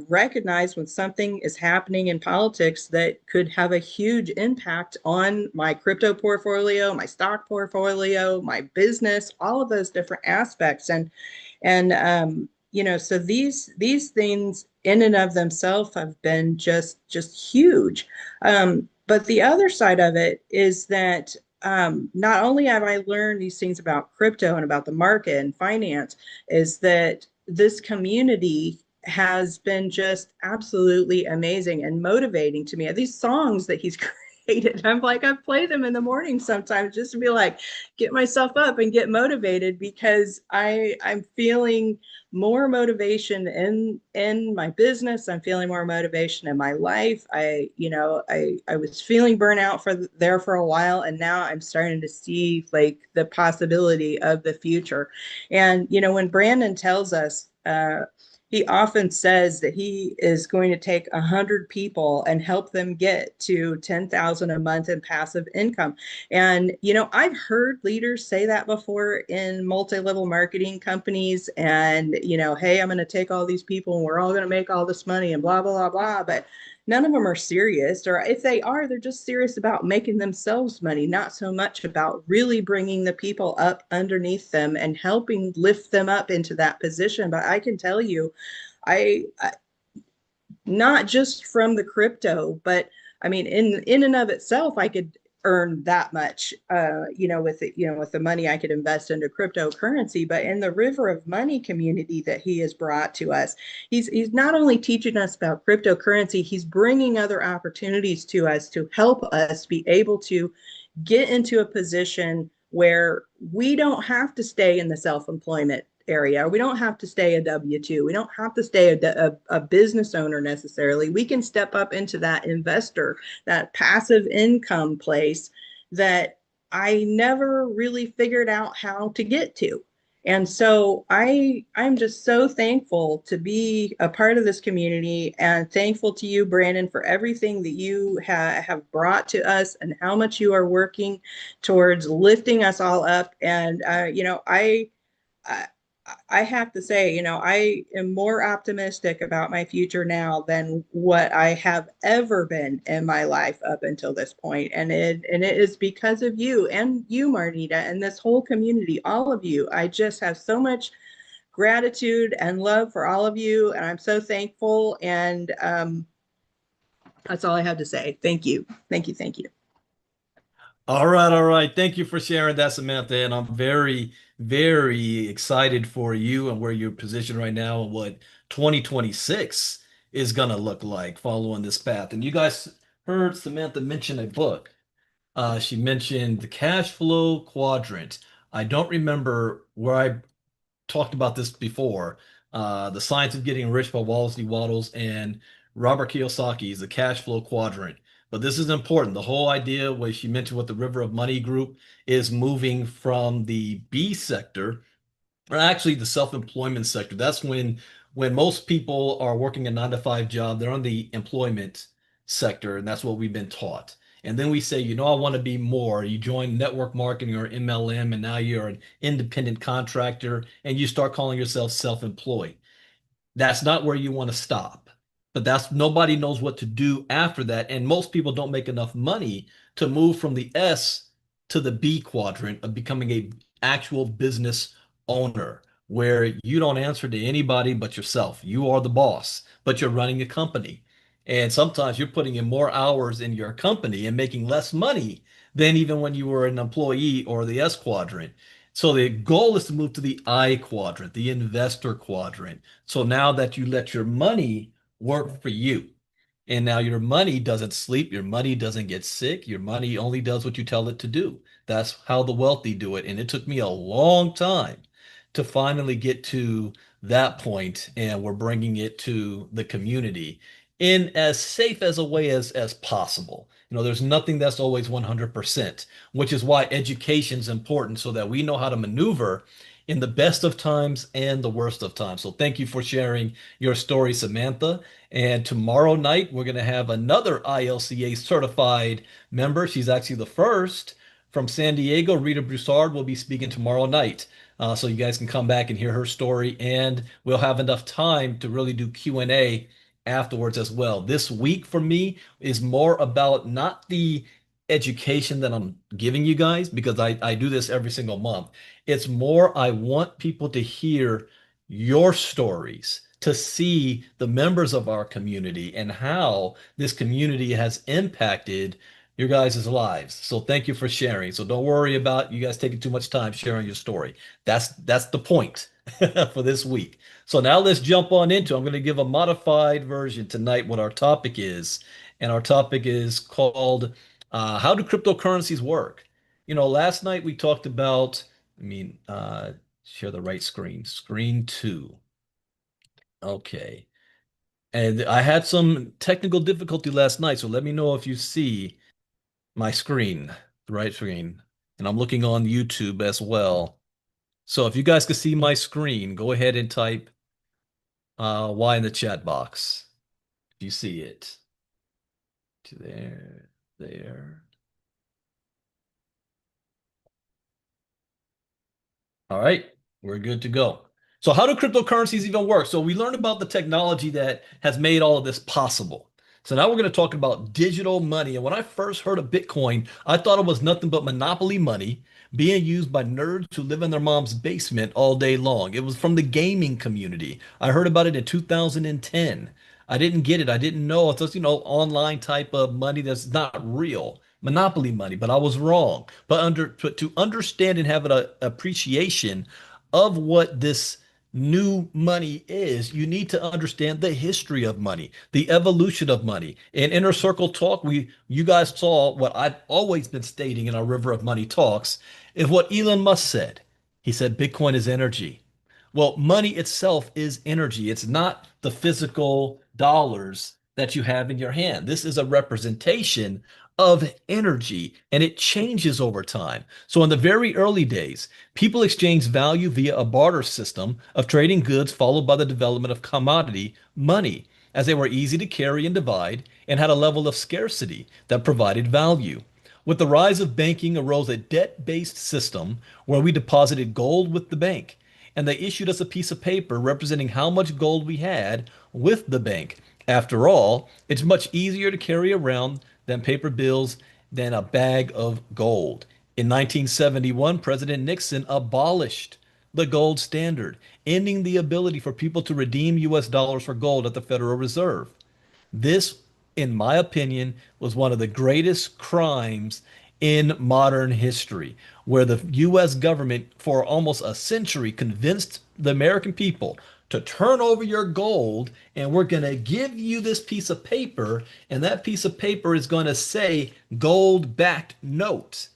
recognize when something is happening in politics that could have a huge impact on my crypto portfolio, my stock portfolio, my business, all of those different aspects. And so these things in and of themselves have been just huge. But the other side of it is that not only have I learned these things about crypto and about the market and finance, is that this community has been just absolutely amazing and motivating to me. These songs that he's created, I'm like, I play them in the morning sometimes just to be like, get myself up and get motivated, because I'm feeling more motivation in my business. I'm feeling more motivation in my life. I was feeling burnout for a while, and now I'm starting to see like the possibility of the future. And when Brandon tells us, he often says that he is going to take 100 people and help them get to 10,000 a month in passive income. And I've heard leaders say that before in multi-level marketing companies, and hey, I'm going to take all these people and we're all going to make all this money and blah blah blah. But none of them are serious, or if they are, they're just serious about making themselves money, not so much about really bringing the people up underneath them and helping lift them up into that position. But I can tell you, I not just from the crypto, but I mean, in and of itself, I could earn that much, with the money I could invest into cryptocurrency. But in the River of Money community that he has brought to us, he's not only teaching us about cryptocurrency, he's bringing other opportunities to us to help us be able to get into a position where we don't have to stay in the self-employment area. We don't have to stay a W-2. We don't have to stay a business owner necessarily. We can step up into that investor, that passive income place that I never really figured out how to get to. And so I'm just so thankful to be a part of this community, and thankful to you, Brandon, for everything that you have brought to us and how much you are working towards lifting us all up. And I have to say, I am more optimistic about my future now than what I have ever been in my life up until this point. And it is because of you, and you, Marnita, and this whole community, all of you. I just have so much gratitude and love for all of you, and I'm so thankful. And that's all I have to say. Thank you. Thank you. Thank you. All right, all right. Thank you for sharing that, Samantha. And I'm very, very excited for you and where you're positioned right now and what 2026 is going to look like following this path. And you guys heard Samantha mention a book. She mentioned the cash flow quadrant. I don't remember where I talked about this before. The Science of Getting Rich by Wallace D. Waddles and Robert Kiyosaki's The Cash Flow Quadrant. But this is important. The whole idea was, she mentioned what the River of Money group is moving from the B sector, or actually the self-employment sector. That's when most people are working a 9 to 5 job, they're on the employment sector, and that's what we've been taught. And then we say, I want to be more. You join network marketing or MLM, and now you're an independent contractor, and you start calling yourself self-employed. That's not where you want to stop. But nobody knows what to do after that. And most people don't make enough money to move from the S to the B quadrant of becoming a actual business owner, where you don't answer to anybody but yourself. You are the boss, but you're running a company. And sometimes you're putting in more hours in your company and making less money than even when you were an employee or the S quadrant. So the goal is to move to the I quadrant, the investor quadrant. So now that you let your money work for you, and now your money doesn't sleep, your money doesn't get sick, your money only does what you tell it to do. That's how the wealthy do it. And it took me a long time to finally get to that point, and we're bringing it to the community in as safe as a way as possible. There's nothing that's always 100%, which is why education is important, so that we know how to maneuver in the best of times and the worst of times. So thank you for sharing your story, Samantha. And tomorrow night, we're going to have another ILCA certified member. She's actually the first From San Diego, Rita Broussard will be speaking tomorrow night. So you guys can come back and hear her story, and we'll have enough time to really do Q&A afterwards as well. This week for me is more about not the education that I'm giving you guys, because I do this every single month. It's more I want people to hear your stories, to see the members of our community and how this community has impacted your guys' lives. So thank you for sharing. So don't worry about you guys taking too much time sharing your story. That's the point for this week. So now let's jump on into, I'm going to give a modified version tonight what our topic is. And our topic is called how do cryptocurrencies work? You know, last night we talked about, share the right screen, screen 2. Okay. And I had some technical difficulty last night, so let me know if you see my screen, the right screen. And I'm looking on YouTube as well. So if you guys can see my screen, go ahead and type Y in the chat box. If you see it. To there, there. All right, we're good to go. So how do cryptocurrencies even work? So we learned about the technology that has made all of this possible. So now we're going to talk about digital money. And when I first heard of Bitcoin, I thought it was nothing but monopoly money being used by nerds who live in their mom's basement all day long. It was from the gaming community. I heard about it in 2010. I didn't get it. I didn't know. It's just, online type of money that's not real. Monopoly money, but I was wrong. But to understand and have an appreciation of what this new money is, you need to understand the history of money, the evolution of money. In Inner Circle Talk, you guys saw what I've always been stating in our River of Money talks, is what Elon Musk said. He said Bitcoin is energy. Well, money itself is energy. It's not the physical dollars that you have in your hand. This is a representation of energy, and it changes over time. So in the very early days, people exchanged value via a barter system of trading goods, followed by the development of commodity money, as they were easy to carry and divide and had a level of scarcity that provided value. With the rise of banking arose a debt-based system where we deposited gold with the bank, and they issued us a piece of paper representing how much gold we had with the bank. After all, it's much easier to carry around than paper bills than a bag of gold. In 1971, President Nixon abolished the gold standard, ending the ability for people to redeem US dollars for gold at the Federal Reserve. This, in my opinion, was one of the greatest crimes in modern history, where the US government for almost a century convinced the American people to turn over your gold, and we're going to give you this piece of paper, and that piece of paper is going to say gold-backed note.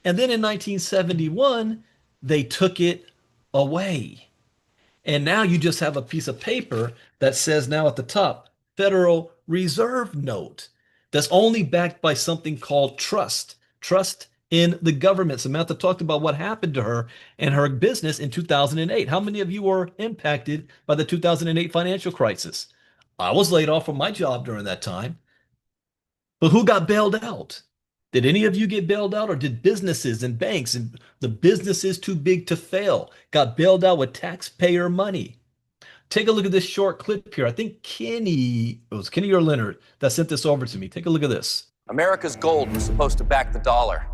And then in 1971, they took it away. And now you just have a piece of paper that says now at the top, Federal Reserve note, that's only backed by something called trust. Trust in the government. Samantha talked about what happened to her and her business in 2008. How many of you were impacted by the 2008 financial crisis? I was laid off from my job during that time. But who got bailed out? Did any of you get bailed out, or did businesses and banks and the businesses too big to fail got bailed out with taxpayer money? Take a look at this short clip here. I think it was Kenny or Leonard that sent this over to me. Take a look at this. America's gold was supposed to back the dollar.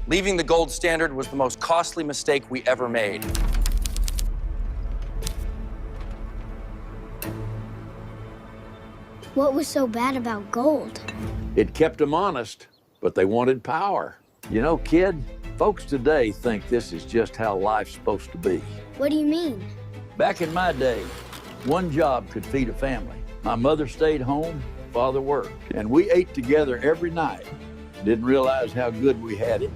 Leaving the gold standard was the most costly mistake we ever made. What was so bad about gold? It kept them honest, but they wanted power. You know, kid, folks today think this is just how life's supposed to be. What do you mean? Back in my day, one job could feed a family. My mother stayed home, father worked, and we ate together every night. Didn't realize how good we had it.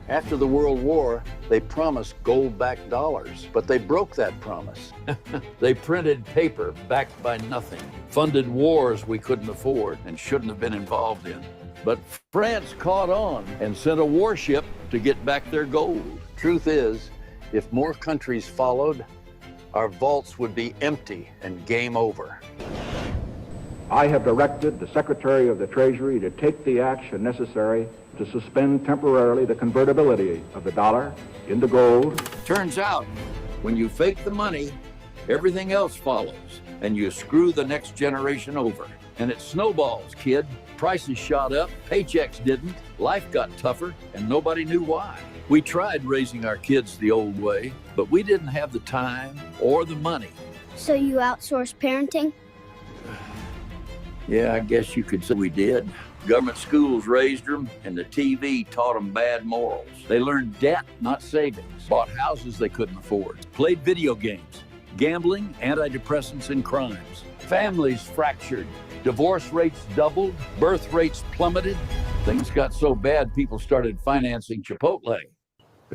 After the World War, they promised gold-backed dollars, but they broke that promise. They printed paper backed by nothing, funded wars we couldn't afford and shouldn't have been involved in. But France caught on and sent a warship to get back their gold. Truth is, if more countries followed, our vaults would be empty and game over. I have directed the Secretary of the Treasury to take the action necessary to suspend temporarily the convertibility of the dollar into gold. Turns out, when you fake the money, everything else follows, and you screw the next generation over. And it snowballs, kid. Prices shot up, paychecks didn't, life got tougher, and nobody knew why. We tried raising our kids the old way, but we didn't have the time or the money. So you outsource parenting? Yeah, I guess you could say we did. Government schools raised them, and the TV taught them bad morals. They learned debt, not savings, bought houses they couldn't afford, played video games, gambling, antidepressants, and crimes. Families fractured, divorce rates doubled, birth rates plummeted. Things got so bad, people started financing Chipotle.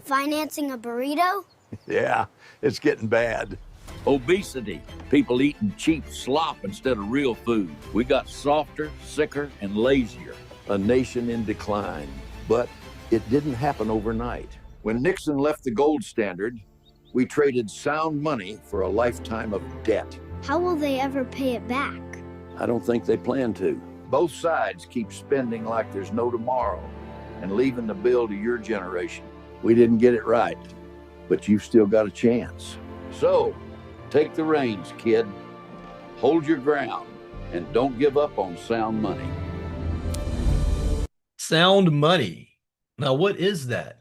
Financing a burrito? Yeah, it's getting bad. Obesity, people eating cheap slop instead of real food. We got softer, sicker, and lazier. A nation in decline. But it didn't happen overnight. When Nixon left the gold standard, we traded sound money for a lifetime of debt. How will they ever pay it back? I don't think they plan to. Both sides keep spending like there's no tomorrow and leaving the bill to your generation. We didn't get it right, but you've still got a chance. So, take the reins, kid. Hold your ground and don't give up on sound money. Sound money. Now, what is that?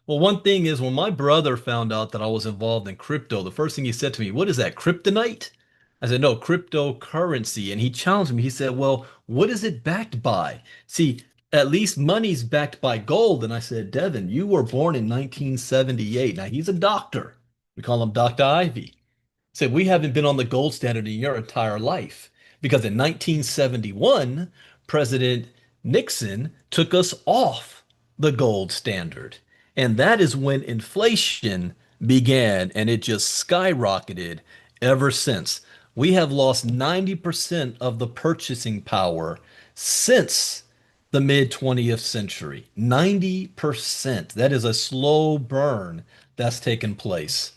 Well, one thing is when my brother found out that I was involved in crypto, the first thing he said to me, "What is that, kryptonite?" I said, "No, cryptocurrency." And he challenged me. He said, "Well, what is it backed by?" See, at least money's backed by gold. And I said, "Devin, you were born in 1978. Now, he's a doctor. We call him Dr. Ivey. Said, "We haven't been on the gold standard in your entire life because in 1971, President Nixon took us off the gold standard. And that is when inflation began and it just skyrocketed ever since. We have lost 90% of the purchasing power since the mid 20th century. 90%. That is a slow burn that's taken place.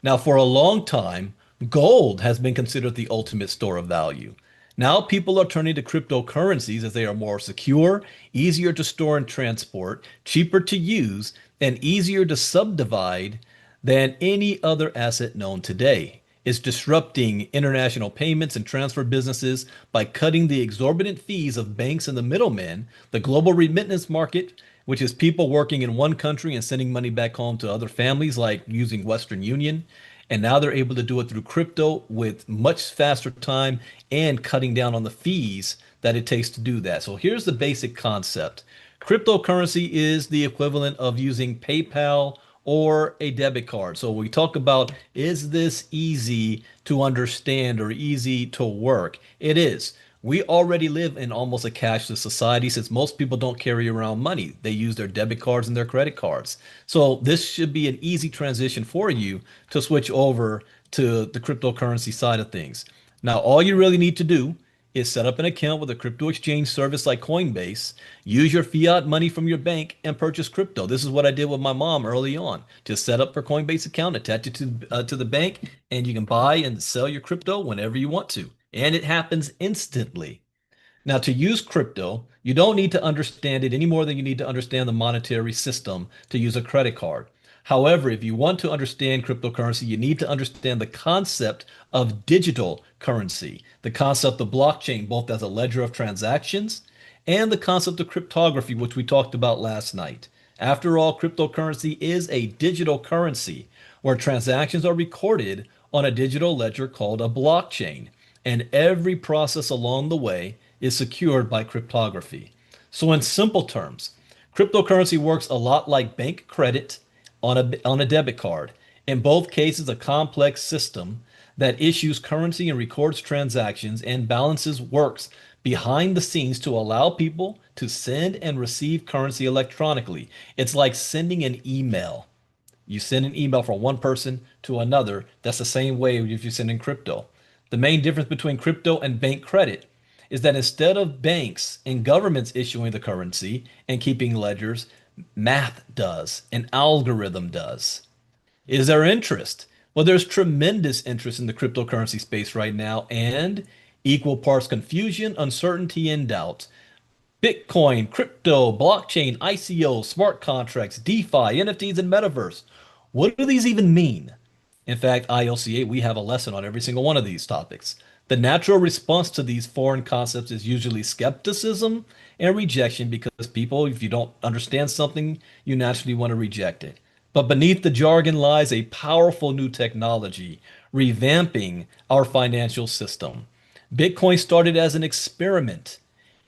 Now, for a long time, gold has been considered the ultimate store of value. Now people are turning to cryptocurrencies as they are more secure, easier to store and transport, cheaper to use, and easier to subdivide than any other asset known today. It's disrupting international payments and transfer businesses by cutting the exorbitant fees of banks and the middlemen, the global remittance market, which is people working in one country and sending money back home to other families, like using Western Union. And now they're able to do it through crypto with much faster time and cutting down on the fees that it takes to do that. So here's the basic concept. Cryptocurrency is the equivalent of using PayPal or a debit card. So we talk about, is this easy to understand or easy to work? It is. We already live in almost a cashless society since most people don't carry around money. They use their debit cards and their credit cards. So this should be an easy transition for you to switch over to the cryptocurrency side of things. Now, all you really need to do is set up an account with a crypto exchange service like Coinbase, use your fiat money from your bank, and purchase crypto. This is what I did with my mom early on. Just set up her Coinbase account, attach it to the bank, and you can buy and sell your crypto whenever you want to. And it happens instantly. Now, to use crypto, you don't need to understand it any more than you need to understand the monetary system to use a credit card. However, if you want to understand cryptocurrency, you need to understand the concept of digital currency, the concept of blockchain, both as a ledger of transactions and the concept of cryptography, which we talked about last night. After all, cryptocurrency is a digital currency where transactions are recorded on a digital ledger called a blockchain. And every process along the way is secured by cryptography. So in simple terms, cryptocurrency works a lot like bank credit on a debit card. In both cases, a complex system that issues currency and records transactions and balances works behind the scenes to allow people to send and receive currency electronically. It's like sending an email. You send an email from one person to another. That's the same way if you send in crypto. The main difference between crypto and bank credit is that instead of banks and governments issuing the currency and keeping ledgers, math does, an algorithm does. Is there interest? Well, there's tremendous interest in the cryptocurrency space right now, and equal parts confusion, uncertainty, and doubt. Bitcoin, crypto, blockchain, ICO, smart contracts, DeFi, NFTs, and metaverse. What do these even mean? In fact, ILCA, we have a lesson on every single one of these topics. The natural response to these foreign concepts is usually skepticism and rejection because people, if you don't understand something, you naturally want to reject it. But beneath the jargon lies a powerful new technology revamping our financial system. Bitcoin started as an experiment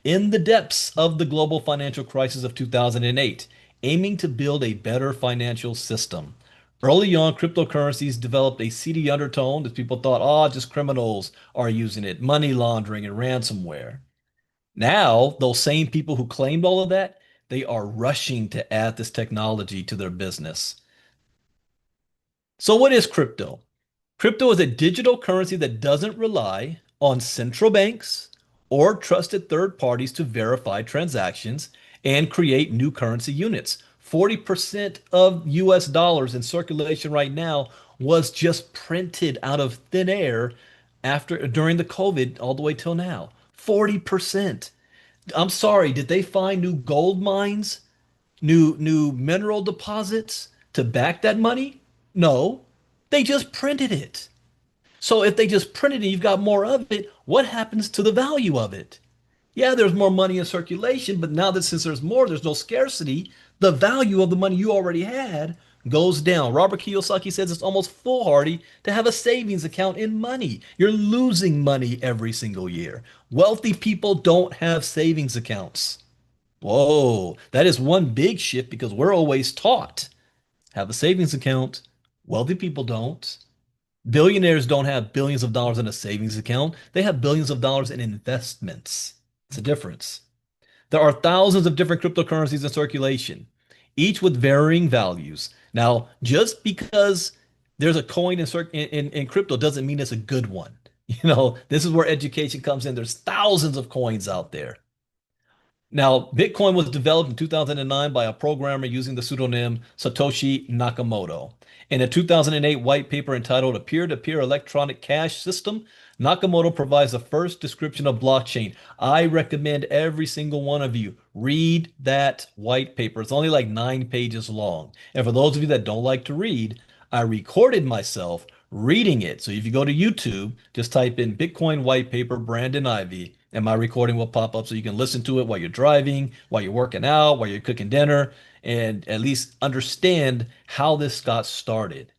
in the depths of the global financial crisis of 2008, aiming to build a better financial system. Early on, cryptocurrencies developed a seedy undertone as people thought, oh, just criminals are using it, money laundering and ransomware. Now, those same people who claimed all of that, they are rushing to add this technology to their business. So, what is crypto? Crypto is a digital currency that doesn't rely on central banks or trusted third parties to verify transactions and create new currency units. 40% of US dollars in circulation right now was just printed out of thin air during the COVID all the way till now. 40%. I'm sorry, did they find new gold mines, new mineral deposits to back that money? No. They just printed it. So if they just printed it, you've got more of it, what happens to the value of it? Yeah, there's more money in circulation, but now that since there's more, there's no scarcity, the value of the money you already had goes down. Robert Kiyosaki says it's almost foolhardy to have a savings account in money. You're losing money every single year. Wealthy people don't have savings accounts. Whoa, that is one big shift because we're always taught have a savings account. Wealthy people don't. Billionaires don't have billions of dollars in a savings account. They have billions of dollars in investments. It's a difference. There are thousands of different cryptocurrencies in circulation, each with varying values. Now, just because there's a coin in crypto doesn't mean it's a good one. This is where education comes in. There's thousands of coins out there. Now, Bitcoin was developed in 2009 by a programmer using the pseudonym Satoshi Nakamoto. In a 2008 white paper entitled A Peer-to-Peer Electronic Cash System, Nakamoto provides the first description of blockchain. I recommend every single one of you read that white paper. It's only like 9 pages long. And for those of you that don't like to read, I recorded myself reading it. So if you go to YouTube, just type in Bitcoin white paper Brandon Ivey, and my recording will pop up so you can listen to it while you're driving, while you're working out, while you're cooking dinner, and at least understand how this got started.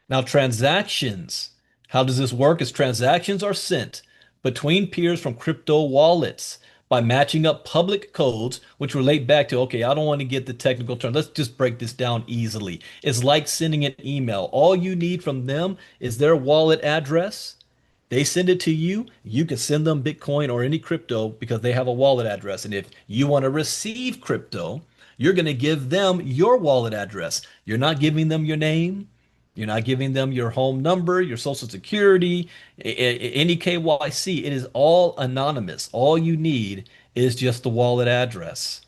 Now, transactions. How does this work? Is transactions are sent between peers from crypto wallets by matching up public codes, which relate back to, okay, I don't want to get the technical term. Let's just break this down easily. It's like sending an email. All you need from them is their wallet address. They send it to you. You can send them Bitcoin or any crypto because they have a wallet address. And if you want to receive crypto, you're going to give them your wallet address. You're not giving them your name. You're not giving them your home number, your social security, any KYC. It is all anonymous. All you need is just the wallet address.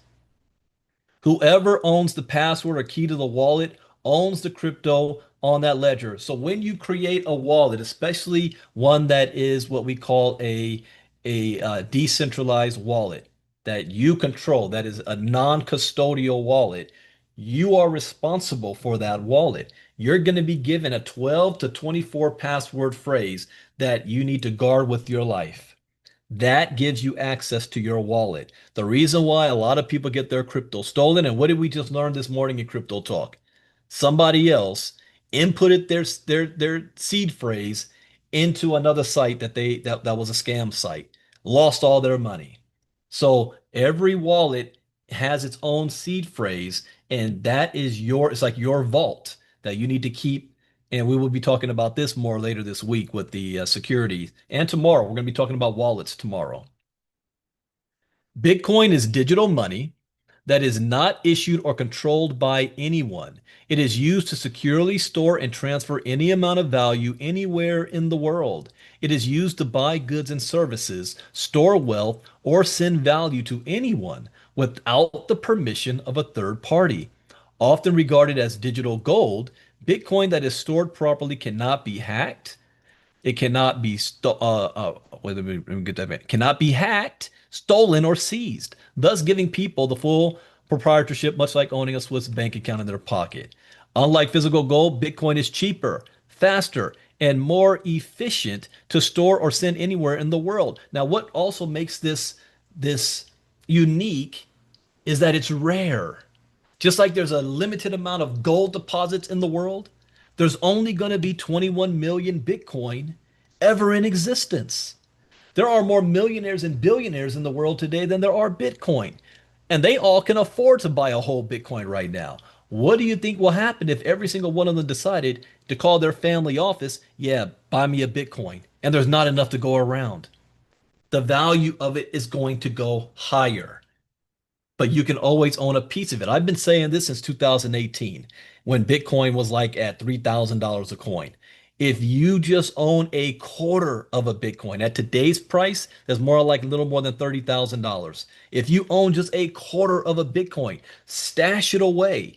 Whoever owns the password or key to the wallet owns the crypto on that ledger. So when you create a wallet, especially one that is what we call a decentralized wallet that you control, that is a non-custodial wallet, you are responsible for that wallet. You're going to be given a 12 to 24 password phrase that you need to guard with your life. That gives you access to your wallet. The reason why a lot of people get their crypto stolen, and what did we just learn this morning in Crypto Talk? Somebody else inputted their seed phrase into another site that was a scam site, lost all their money. So every wallet has its own seed phrase, and that is it's like your vault that you need to keep. And we will be talking about this more later this week with the security. And tomorrow, we're going to be talking about wallets tomorrow. Bitcoin is digital money that is not issued or controlled by anyone. It is used to securely store and transfer any amount of value anywhere in the world. It is used to buy goods and services, store wealth, or send value to anyone without the permission of a third party. Often regarded as digital gold, Bitcoin that is stored properly cannot be hacked, It cannot be wait, let me get that back. Cannot be hacked, stolen, or seized, thus giving people the full proprietorship, much like owning a Swiss bank account in their pocket. Unlike physical gold, Bitcoin is cheaper, faster, and more efficient to store or send anywhere in the world. Now, what also makes this unique is that it's rare. Just like there's a limited amount of gold deposits in the world, there's only going to be 21 million Bitcoin ever in existence. There are more millionaires and billionaires in the world today than there are Bitcoin. And they all can afford to buy a whole Bitcoin right now. What do you think will happen if every single one of them decided to call their family office, yeah, buy me a Bitcoin, and there's not enough to go around? The value of it is going to go higher, but you can always own a piece of it. I've been saying this since 2018 when Bitcoin was like at $3,000 a coin. If you just own a quarter of a Bitcoin at today's price, that's more like a little more than $30,000. If you own just a quarter of a Bitcoin, stash it away.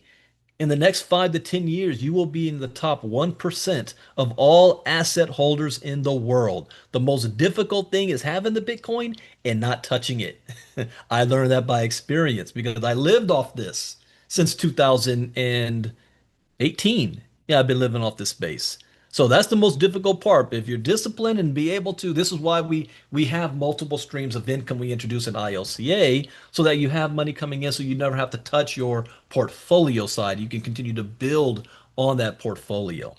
In the next 5 to 10 years, you will be in the top 1% of all asset holders in the world. The most difficult thing is having the Bitcoin and not touching it. I learned that by experience because I lived off this since 2018. Yeah, I've been living off this base. So that's the most difficult part. If you're disciplined and be able to, this is why we have multiple streams of income we introduce in ILCA so that you have money coming in so you never have to touch your portfolio side. You can continue to build on that portfolio.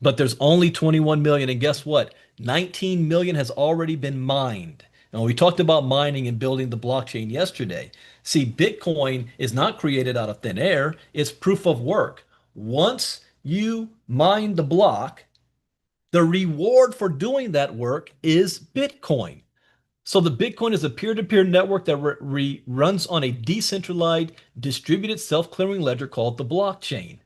But there's only 21 million, and guess what? 19 million has already been mined. And we talked about mining and building the blockchain yesterday. See, Bitcoin is not created out of thin air, it's proof of work. Once you mine the block, the reward for doing that work is Bitcoin. So the Bitcoin is a peer-to-peer network that runs on a decentralized, distributed self-clearing ledger called the blockchain.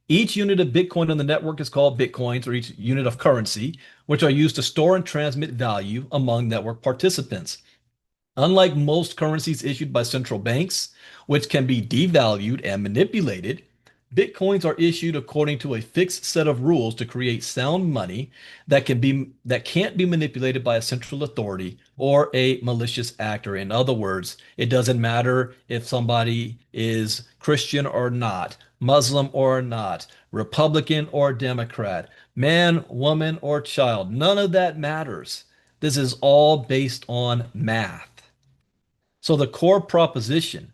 Each unit of Bitcoin on the network is called Bitcoins, or each unit of currency, which are used to store and transmit value among network participants. Unlike most currencies issued by central banks, which can be devalued and manipulated, Bitcoins are issued according to a fixed set of rules to create sound money that can't be manipulated by a central authority or a malicious actor. In other words, it doesn't matter if somebody is Christian or not, Muslim or not, Republican or Democrat, man, woman, or child. None of that matters. This is all based on math. So the core proposition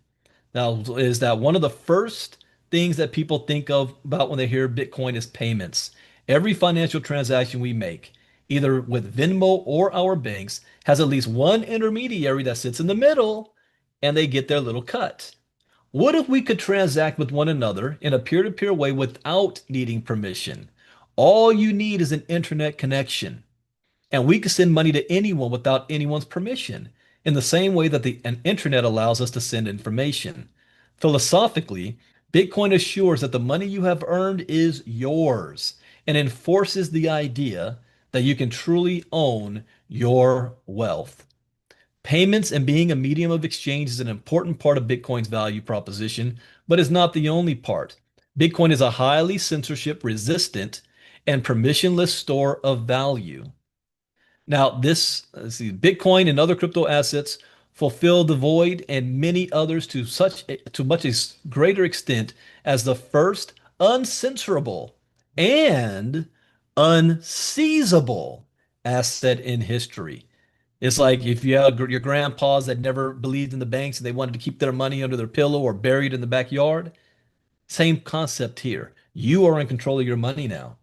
now is that one of the first things that people think of about when they hear Bitcoin is payments. Every financial transaction we make, either with Venmo or our banks, has at least one intermediary that sits in the middle and they get their little cut. What if we could transact with one another in a peer-to-peer way without needing permission? All you need is an internet connection. And we can send money to anyone without anyone's permission, in the same way that an internet allows us to send information. Philosophically, Bitcoin assures that the money you have earned is yours and enforces the idea that you can truly own your wealth. Payments and being a medium of exchange is an important part of Bitcoin's value proposition, but is not the only part. Bitcoin is a highly censorship resistant and permissionless store of value. Now, Bitcoin and other crypto assets fulfill the void and many others to much a greater extent as the first uncensorable and unseizable asset in history. It's like if you have your grandpas that never believed in the banks and they wanted to keep their money under their pillow or buried in the backyard. Same concept here. You are in control of your money now.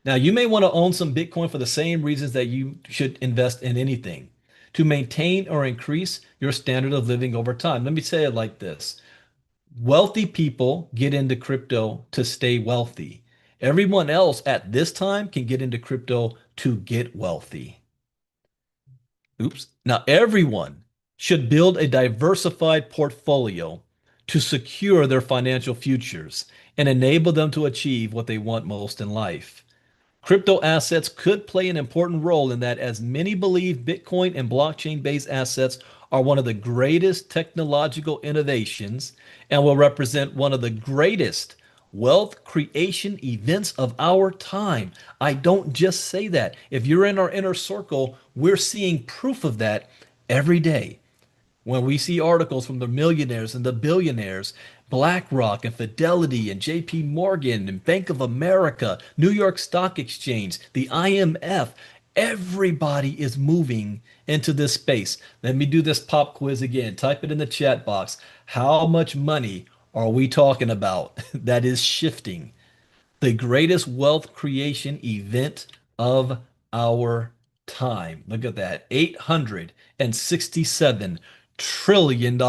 Now, you may want to own some Bitcoin for the same reasons that you should invest in anything, to maintain or increase your standard of living over time. Let me say it like this. Wealthy people get into crypto to stay wealthy. Everyone else at this time can get into crypto to get wealthy. Oops. Now, everyone should build a diversified portfolio to secure their financial futures and enable them to achieve what they want most in life. Crypto assets could play an important role in that, as many believe Bitcoin and blockchain-based assets are one of the greatest technological innovations and will represent one of the greatest wealth creation events of our time. I don't just say that. If you're in our inner circle, we're seeing proof of that every day. When we see articles from the millionaires and the billionaires, BlackRock and Fidelity and JP Morgan and Bank of America, New York Stock Exchange, the IMF, everybody is moving into this space. Let me do this pop quiz again. Type it in the chat box. How much money are we talking about that is shifting? The greatest wealth creation event of our time. Look at that. $867 trillion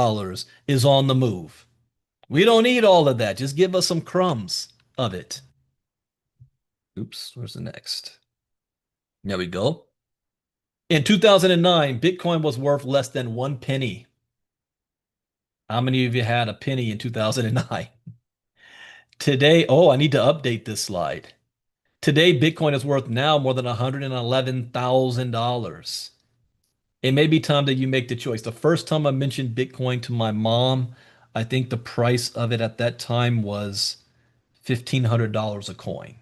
is on the move. We don't need all of that. Just give us some crumbs of it. Oops, where's the next? There we go. In 2009, Bitcoin was worth less than 1 penny. How many of you had a penny in 2009? Today, oh, I need to update this slide. Today, Bitcoin is worth now more than $111,000. It may be time that you make the choice. The first time I mentioned Bitcoin to my mom, I think the price of it at that time was $1,500 a coin.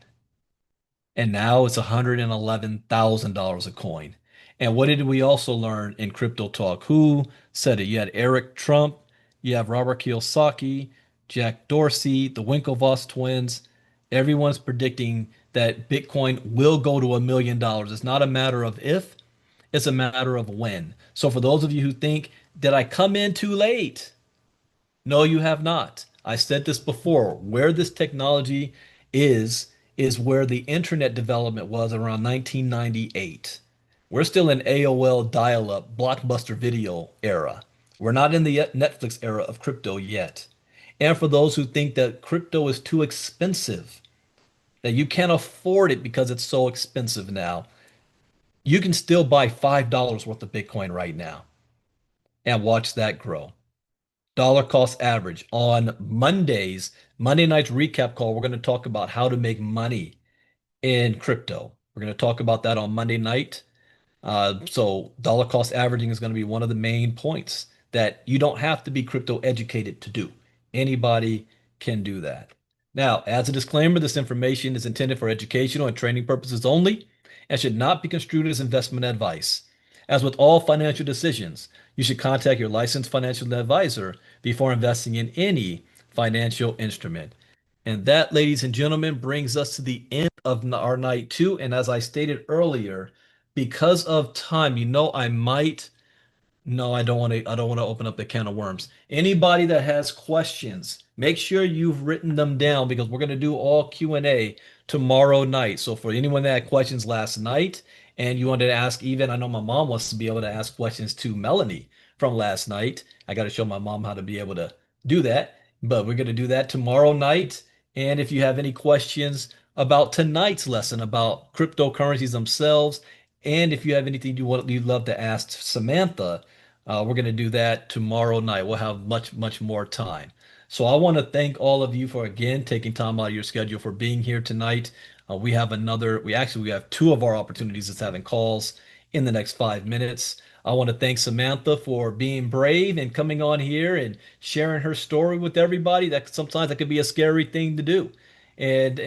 And now it's $111,000 a coin. And what did we also learn in Crypto Talk? Who said it? You had Eric Trump, you have Robert Kiyosaki, Jack Dorsey, the Winklevoss twins. Everyone's predicting that Bitcoin will go to $1 million. It's not a matter of if, it's a matter of when. So for those of you who think, did I come in too late? No, you have not. I said this before. Where this technology is where the internet development was around 1998. We're still in AOL dial-up blockbuster video era. We're not in the Netflix era of crypto yet. And for those who think that crypto is too expensive, that you can't afford it because it's so expensive now, you can still buy $5 worth of Bitcoin right now and watch that grow. Dollar cost average on Mondays, Monday night's recap call, we're going to talk about how to make money in crypto. We're going to talk about that on Monday night. So dollar cost averaging is going to be one of the main points that you don't have to be crypto educated to do. Anybody can do that. Now, as a disclaimer, this information is intended for educational and training purposes only and should not be construed as investment advice. As with all financial decisions, you should contact your licensed financial advisor before investing in any financial instrument. And that, ladies and gentlemen, brings us to the end of our night two. And as I stated earlier, because of time, I might. No, I don't want to. I don't want to open up the can of worms. Anybody that has questions, make sure you've written them down because we're going to do all Q&A tomorrow night. So for anyone that had questions last night and you wanted to ask, even I know my mom wants to be able to ask questions to Melanie from last night. I got to show my mom how to be able to do that, but we're going to do that tomorrow night. And if you have any questions about tonight's lesson about cryptocurrencies themselves, and if you have anything you'd love to ask Samantha, we're going to do that tomorrow night. We'll have much, much more time. So I want to thank all of you for again taking time out of your schedule for being here tonight. We have two of our opportunities that's having calls in the next 5 minutes. I want to thank Samantha for being brave and coming on here and sharing her story with everybody. That sometimes that could be a scary thing to do, and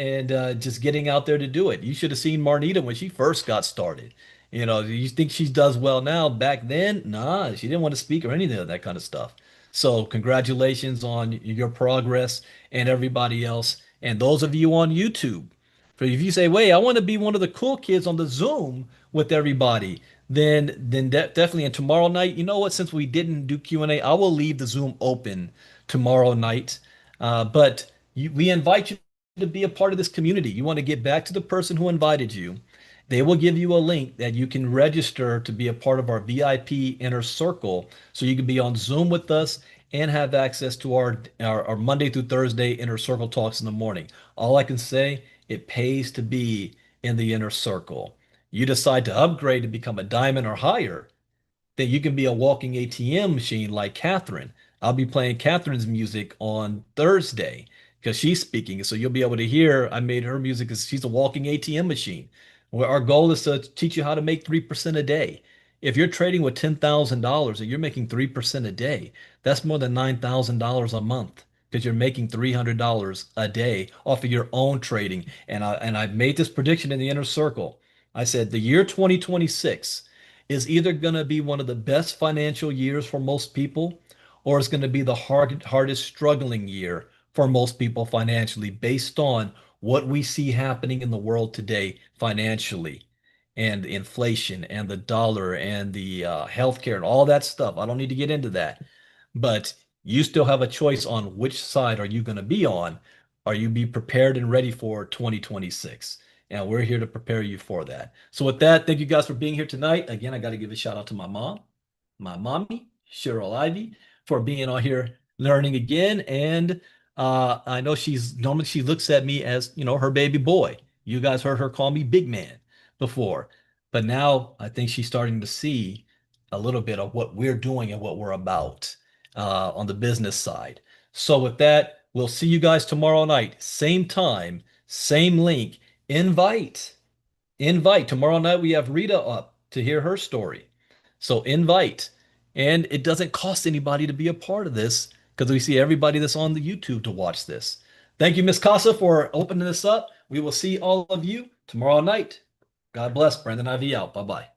just getting out there to do it. You should have seen Marnita when she first got started. You think she does well now? Back then, nah, she didn't want to speak or anything of that kind of stuff. So congratulations on your progress and everybody else. And those of you on YouTube, for if you say, wait, I want to be one of the cool kids on the Zoom with everybody, then definitely. And tomorrow night, you know what? Since we didn't do Q&A, I will leave the Zoom open tomorrow night. But we invite you to be a part of this community. You want to get back to the person who invited you. They will give you a link that you can register to be a part of our VIP inner circle so you can be on Zoom with us and have access to our Monday through Thursday inner circle talks in the morning. All I can say, it pays to be in the inner circle. You decide to upgrade to become a diamond or higher, then you can be a walking ATM machine like Catherine. I'll be playing Catherine's music on Thursday because she's speaking. So you'll be able to hear I made her music because she's a walking ATM machine. Well, our goal is to teach you how to make 3% a day. If you're trading with $10,000 and you're making 3% a day, that's more than $9,000 a month because you're making $300 a day off of your own trading. And I made this prediction in the inner circle. I said the year 2026 is either going to be one of the best financial years for most people, or it's going to be the hardest struggling year for most people financially, based on what we see happening in the world today financially, and the inflation and the dollar and the healthcare and all that stuff. I don't need to get into that, but you still have a choice on which side are you going to be on. Are you be prepared and ready for 2026? And we're here to prepare you for that. So with that, thank you guys for being here tonight. Again, I got to give a shout out to my mom, my mommy, Cheryl Ivey, for being on here learning again. And I know normally she looks at me as, her baby boy. You guys heard her call me big man before, but now I think she's starting to see a little bit of what we're doing and what we're about on the business side. So with that, we'll see you guys tomorrow night, same time, same link. Invite. Tomorrow night we have Rita up to hear her story. So invite. And it doesn't cost anybody to be a part of this, because we see everybody that's on the YouTube to watch this. Thank you, Miss Casa, for opening this up. We will see all of you tomorrow night. God bless. Brandon Ivey out. Bye-bye.